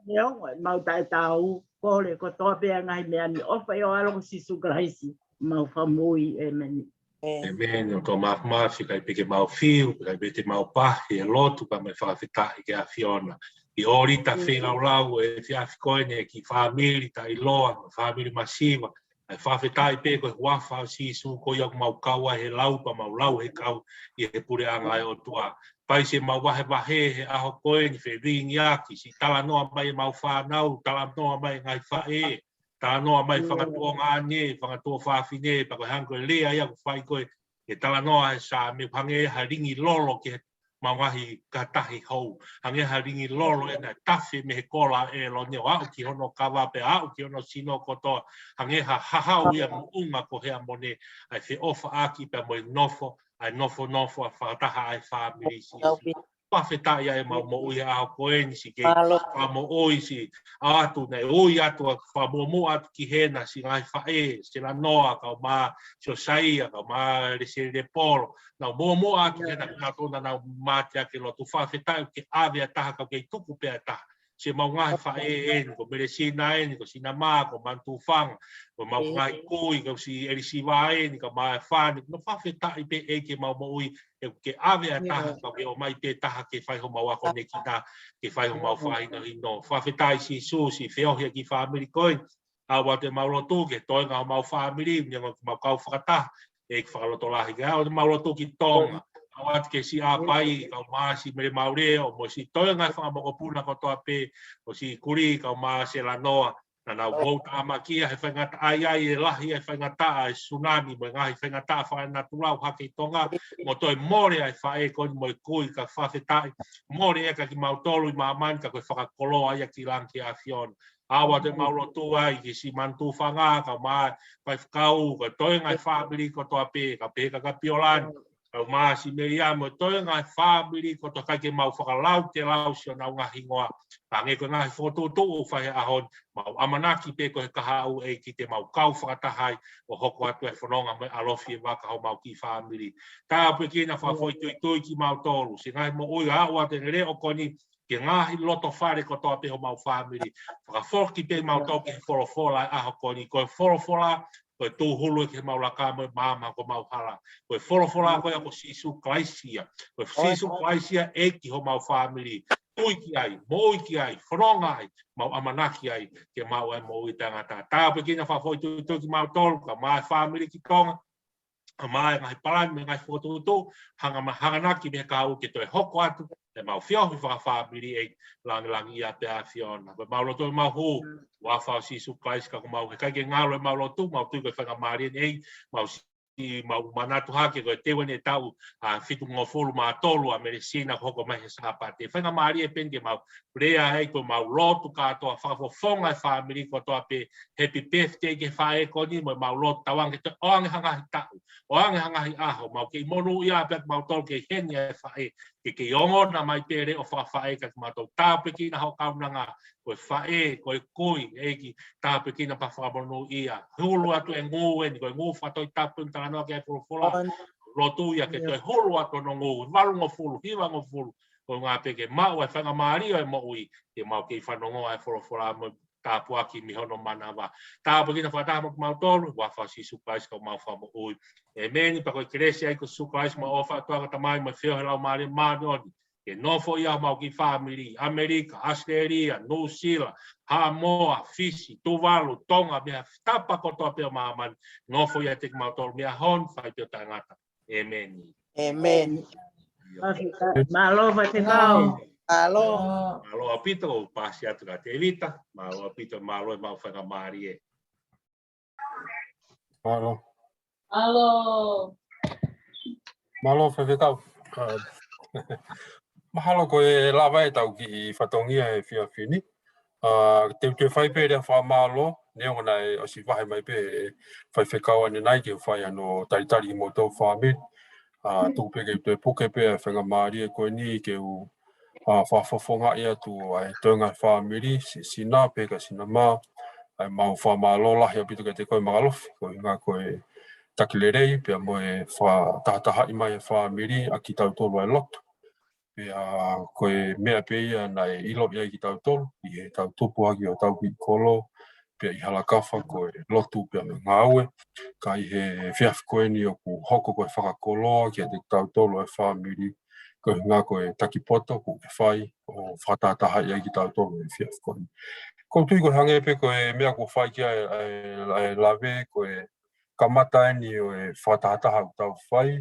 me ongo e mau tai tau. Kore ko toa pea ngahi mea ni ofa i o alo sisu graisi. Mau whamui e meni. Amen. O tō mafi kai peke mau fiu, kai peke mau pahi, e lotu ka mai whakawhitahi ke a Fiona. I orita whenau lau e whiawhi koene ki whamiri ta i loa, whamiri masiwa. Ai whawhitahi peko e wafa o sisu ko iau mau kaua he lau pa mau lau he kau i he pure anga e o tua. Pai se mau wahe he aho koene whe ringi aki, si tala noa mai mau whanau, tala noa mai ngai whae. Tā noa mai whakatua ngāne, whakatua whawhine, pako hanko e lea ia ko whai koe, e tala noa he sā me hange ha ringi lolo ke maungahi katahi hou. Hange ha ringi lolo e nai tawhi me he kola e lo neo, au ki hono kawape, au ki hono sino kotoa, hange ha hahau ia unga ko hea mone, ai whi ofa aki pe mo nofo, ai nofo a whakataha ai whamirisi. Pawheta ia e mau mo ui aho koeni si ke whamo oi si atu nei oi atu a whamo mo atu ki hena si ngai whae se la noa kau maa si o saia kau maa le se le polo nau mo atu hena kuna tona nau mate ake lo tu whawheta ke ave a taha kau kei tuku pea taha se mau ngai whae ko mere sina ko sina maa ko mantu whanga ko mau ngai koi kau si eri si wae ko maa whani no whawheta i pe e ke mau mo ui ke ave a taha ka o mai te taha ke whai ho mau ako ne kita ke whai ho mau whai no hino. Whawhetai si su si whiohia ki whamiri koe. Awa te maulotu ke toinga o mau whamiri, nianga mau kau whakataha e ki whakaloto lahi ke hao te maulotu ki tonga. Awa te ke si apai kau maa si mere maure o mo si toinga whakamoko puna ko toa pe o si kuri kau maa se la noa. Na nau wauta amakia he whaingata ai e lahi e whaingata e tsunami mo ngahi whaingata whainatu lau hake tonga mo toi more ai whae koni mo i kui ka whawhetai more e ka ki mautolu i maamani ka koe whakakoloa ia ki lanki a Fiona. Awa te maulotu ai ki si mantu whanga ka maa kai whakau ka toi ngai whabiri ko toa pe ka peka ka piolani. Kau maa si meria mo toi ngai whabiri ko toa kai ke mau whakalau te lau si o nau ngahi ngoa. Pange ko ngahi whotutu o whahe ahon mau amanaki pe ko he kahau e ki te mau kau whakatahai o hoko atu e whanonga mai alofi e waka hau mau ki whamiri. Tā pe kina whawhoi tui ki mau tolu. Se ngahi mo ui aua te reo koni ke ngahi loto whare ko toa pe ho mau whamiri. Whakawhoki pe mau tau ki he whorofola aho koni. Ko he whorofola koe tūhulu e ke mau laka mo māma ko mau hala. Koe whorofola koe ako sisu klaisia. Koe sisu klaisia e ki ho mau whamiri. Tuiki ai, moiki ai, whanonga ai, mau amanaki ai, ke mau e mo i tangata. Tāpe kina whawhoi tui ki mau tolu, ka mai whamiri ki tonga, ka mai ngai palani me ngai whotutu, hanganaki me kau ke toi hoko atu, e mau whiohi whawhamiri e langi ia te a Fiona. Koe mau lotu e mau hu, wawhau sisu klaisi ka ko mau he kaike ngalo e mau lotu, mau tui koe whangamarien e, mau i mau manatu hake koe te wene tau a fitu ngofulu ma tolu a meresina hoko mai he sapate. Whainga maari e penge mau rea hei koe mau lotu katoa whakafonga e whamiri ko toa pe happy birthday ke whae koni mo mau lotu tawange te oange hangahi tau, oange hangahi aho, mau ke imonu ia pek mau tolu ke heni e whae, ke ongo na mai pere o whae ka mau tau tāpe ki na hau kaunanga koe whae, koe koi, eki tāpe ki na pawhamonu ia. Hulu atu e ngū e ni koe ngū whatoi tāpe no ke wholofola lotu ia ke toi holo ato no ngō walungo fulu, hiwango fulu ko ngā peke mau e whanga maari o e mo ui ke mau ke whanongo e wholofola mo tāpua ki mihono mana wa. Tāpua ki na whātā mau tolu, wa whasi supais kau mau whamo ui. E meni pa koe keresi ai ko supais ma ofa tuanga tamai ma whio he lau maare maanoni. E nofo ia mau ki family, Amerika, Australia, New Zealand, Samoa, Fiji, Tuvalu, Tonga, mea tapa kotoa peo maamani. Nofo ia te mau tolu mea hon, whai peo tangata. Amen. Amen. Malo vai te kau. Alo. Malo apito o pasi atu ka te vita, malo apito malo e mau whanga maari e. Malo. Alo. Malo whewhetau. Mahalo koe lawa e tau ki whatongia e whiawhini. Te whai pe rea whamalo, neo nei o si wahe mai pe e whai whekau ane nai ke whai ano taritari mo tau whamit. Tuku pe ke te puke pe e whanga maari e koe ni ke u whawhawhonga ia tu ai toinga whamiri, sina pe ka sina mā. Ai mau whamalo lahi apitu ke te koe magalofi, koe ngā koe takilerei, pia mo e tahataha i mai e whamiri a ki tau tolu ai lotu. Pia koe mea pe ia nei ilo ia ki tau tolu, i e tau tupu agi o tau ki kolo, pia i halakafa koe lotu pia me ngāue, ka i he whiawhi koe ni o ku hoko koe whakakoloa ki a te tau tolu ai whamiri, koe ngā koe takipoto, ku ke whai, o whatataha ia ki tau tolu e whiawhi koe. Ko tui koe hange pe koe mea ko whai kia e lawe, koe kamata ni o e whatataha o tau whai,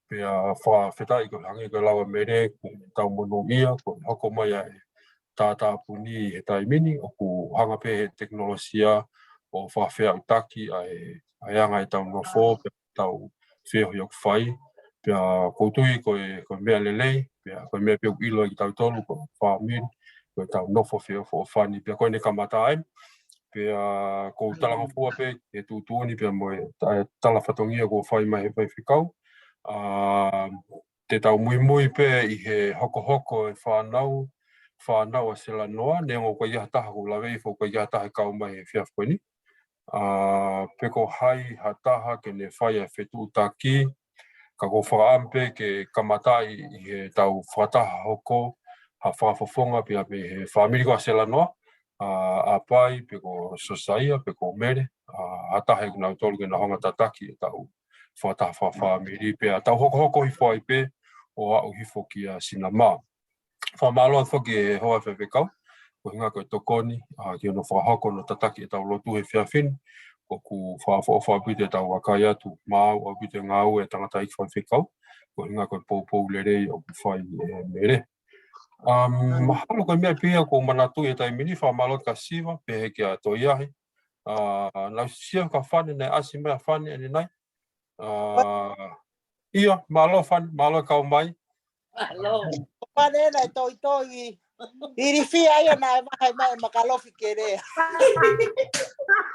pia whetai koe hange koe lawa mere, koe tau mono ia, koe hoko mai ai tātā puni he taimini, o ku hanga pe he teknolosia o whawhea utaki ai anga e tau nofo, pia tau whio hiok whai, pia koutui koe mea lelei, pia koe mea pia ilo i tau tolu, koe whamiri, koe tau nofo whio fo whani, pia koe ne kamata ai, pia kou talanga fua pe, e tūtuoni, pia moe tala whatongia ko whai mai he whai whikau, te tau mui pe i he hoko e whanau a sela noa, ne ngō koe iha taha ko lawei fo koe iha taha kau mai he whiaf koe ni. Pe ko hai hataha ke ne whai e whetu taki, ka ko whakaampe ke kamatai i he tau whataha hoko, ha whawhawhonga pia pe he whamiri ko a sela noa, a pai, pe ko sosaia, pe ko mere, hataha e kuna utolu ke na honga tataki e tau whataha whamiri, pe a tau hoko hi whai pe, o au hifo ki a sinama. Whamaloa whoki e hoa whewekau, ko hinga koe tokoni, ki ono whahoko no tataki e tau lotu he whiawhini, ko ku whawhapite e tau wakai atu, māu au pite ngāu e tangata iki whawhekau, ko hinga koe pou lerei o ku whai mere. Mahalo koe mea pia ko manatu e taimini, whamaloa ka siwa, pehe ki a toiahi. Nau sia ka whane nei asi mea whane ane nei. Ia, malo whane, malo kau mai. Alo. Pane na toi. Iri fia ia na mai mai makalofi kere.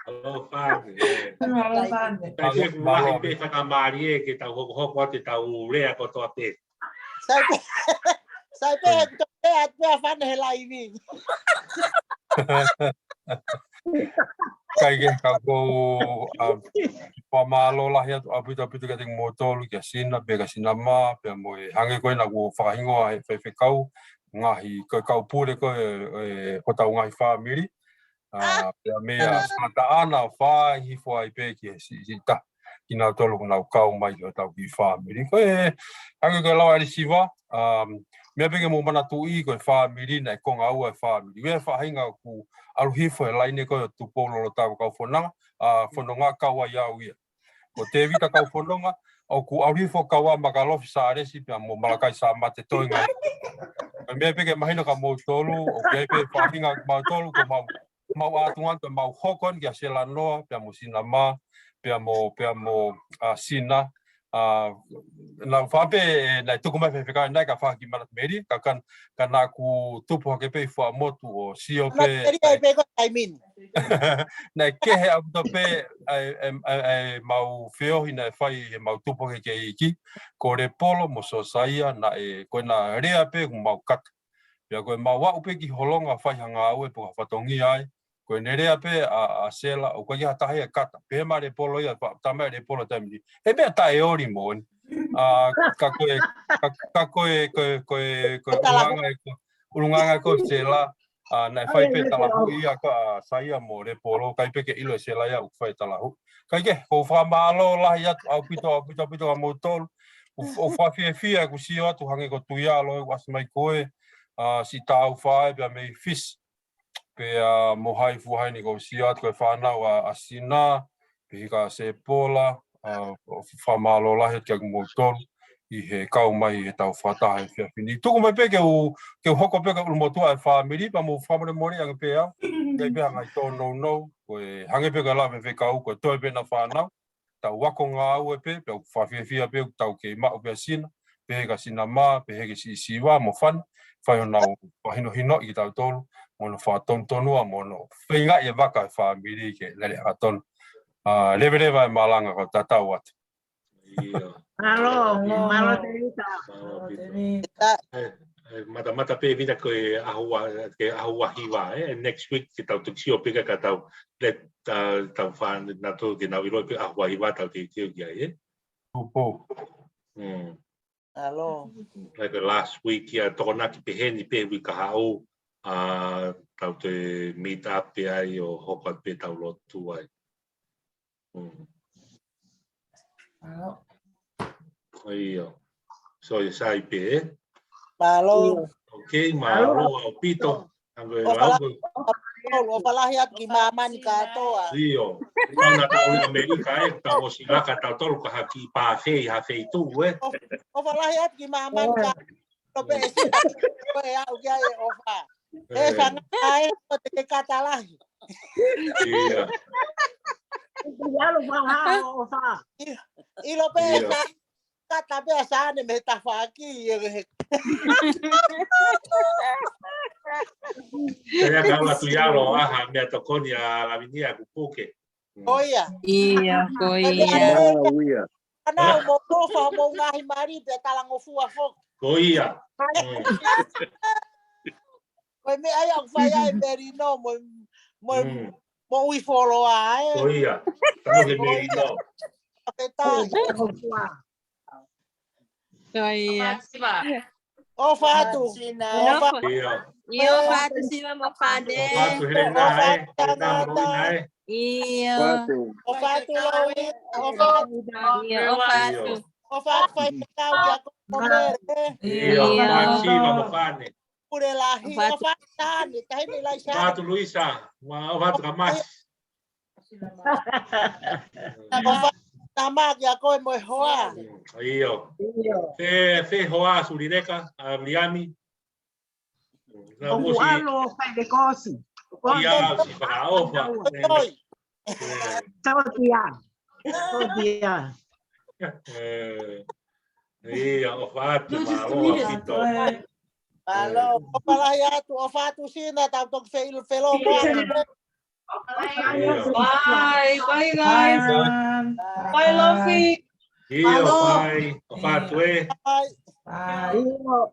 Alo whane. Alo whane. Kai se kuwahi pe whakamari e ke tau hoko ate tau rea kotoa pe. Sai pe to pe atua whane he laivi. Kai ke kako pamalo lahi atu apita ka te motolu kia sina, pe ka sina mā, pe mo e hange koe na kua whakahingoa he whewhekau, ngahi koe kau pūre koe e hotau ngahi whamiri, pe mea sata ana whai hifo ai pe ki he si ta, ki nau tolu ko nau kau mai ki hotau ki whamiri. Koe hange koe lau ari siwa, mea peke mo mana tui koe whamiri na e konga ua e whamiri. Wea whahinga ku aluhifo e laine koe o tupolo tau kau whananga, whanonga kaua iau ia. Ko te vita kau whanonga, o ku aluhifo kaua makalofi sa aresi pia mo malakai sa mate toinga. Mea peke mahina ka mau tolu, o kei pe whahinga mau tolu ko mau atungan, mau hokon kia sela noa, pia mo sinama, pia mo sina, nau whape nai tuku mai whewhekau nai ka whaki mana meri, ka nā ku tupu hake pe wha motu o sio pe. Meri ai pe ko taimin. Nai kehe au to pe mau whiohi nai whai he mau tupu hake ke iki, ko re polo mo so saia na e koe nā rea pe ku mau kata. Pia koe mau wau pe ki holonga whai hanga au e puka whatongi ai, koe nerea pe a sela o koe iha tahi e kata. Pe ma re polo ia, tamai re polo taimini. He mea tae ori mo ni. Ka koe ulunganga ko sela, nai fai pe talahu ia ka saya mo le polo kai pe ke ilo se la ia u fai talahu kai ke ko fa malo la ia au pito a motol o fa fia ku si atu hange ko tuia lo was mai koe si tau fai pe me fish pe mo hai fu hai ni ko si atu ko fa na wa asina pe ka se pola fa malo la he ke motol I he kau mai he tau whata he whia whini. Tuku mai pe ke hoko pe ka ulmotua e whamiri, pa mo whamare mori anga pe au. Kei pe hangai tō nou, koe hange pe ka lawe pe kau, koe toi pe na whanau. Tau wako ngā au e pe whawhiawhia pe, tau ke mau pe sina, pe he ka sina mā, pe he ke si siwa mo whan, whai ho nau wahino hino I tau tolu, mono whatontonua, mono whinga I e waka e whamiri ke lele hatonu. Lewe e malanga ko tatau atu. Malo Devita. Mata pe vida ke ahua hiwa next week ke tau tuksio pe ka tau let tau fan na to ke na iro pe ahua hiwa tau te tio ya Opo. Alo. Like last week ya to na ki pe heni pe wi ka hau tau te meet up pe ai o hoko pe tau lot tu ai. Iyo. So you sai pe. Malo. Okay, malo au pito. Anggo o palahi at ki mama ni katoa. Iyo. Ona tau Amerika tau silaka tau tolu ka haki pa fe ha fe tu O palahi at ki mama ni katoa. Pe si ko ya o ya o fa. Sana ai o te katalahi. Iya. Ya lo va o fa. Ilo pe kata biasa ni me tafaki. Saya kalau tu ya lo me atokoni a la vinia kupuke. Oia. Iya, Iya. Ana mo ko fa mo ngai mari pe talango fua fo. Oia. Koe me ai ang fai ai merino mo ui follow ai. Oia. Tamo ke merino. Apeta. Iya. O fatu. Iyo fatu sima mo fade. Fatu helena ai. Iyo. O fatu lowi. O fatu. Iyo o fatu. O fatu fai tau ya comer. Iyo. Maxi vamos fane. Pure lahi. O fatu tani. Tahi ni lai sa. Fatu Luisa. O fatu kamas. O fatu tamak ya koe mo hoa. Iyo. Fe hoa surineka Miami. O alo fai de cosi. Iya, si pakaofa. Ciao dia. Ciao dia. Iya, o fatu malo apito. Malo, o palaya tu o fatu sina tau tok felo mo. Bye guys. Bye Lofi. Iyo, bye. O fatu Bye.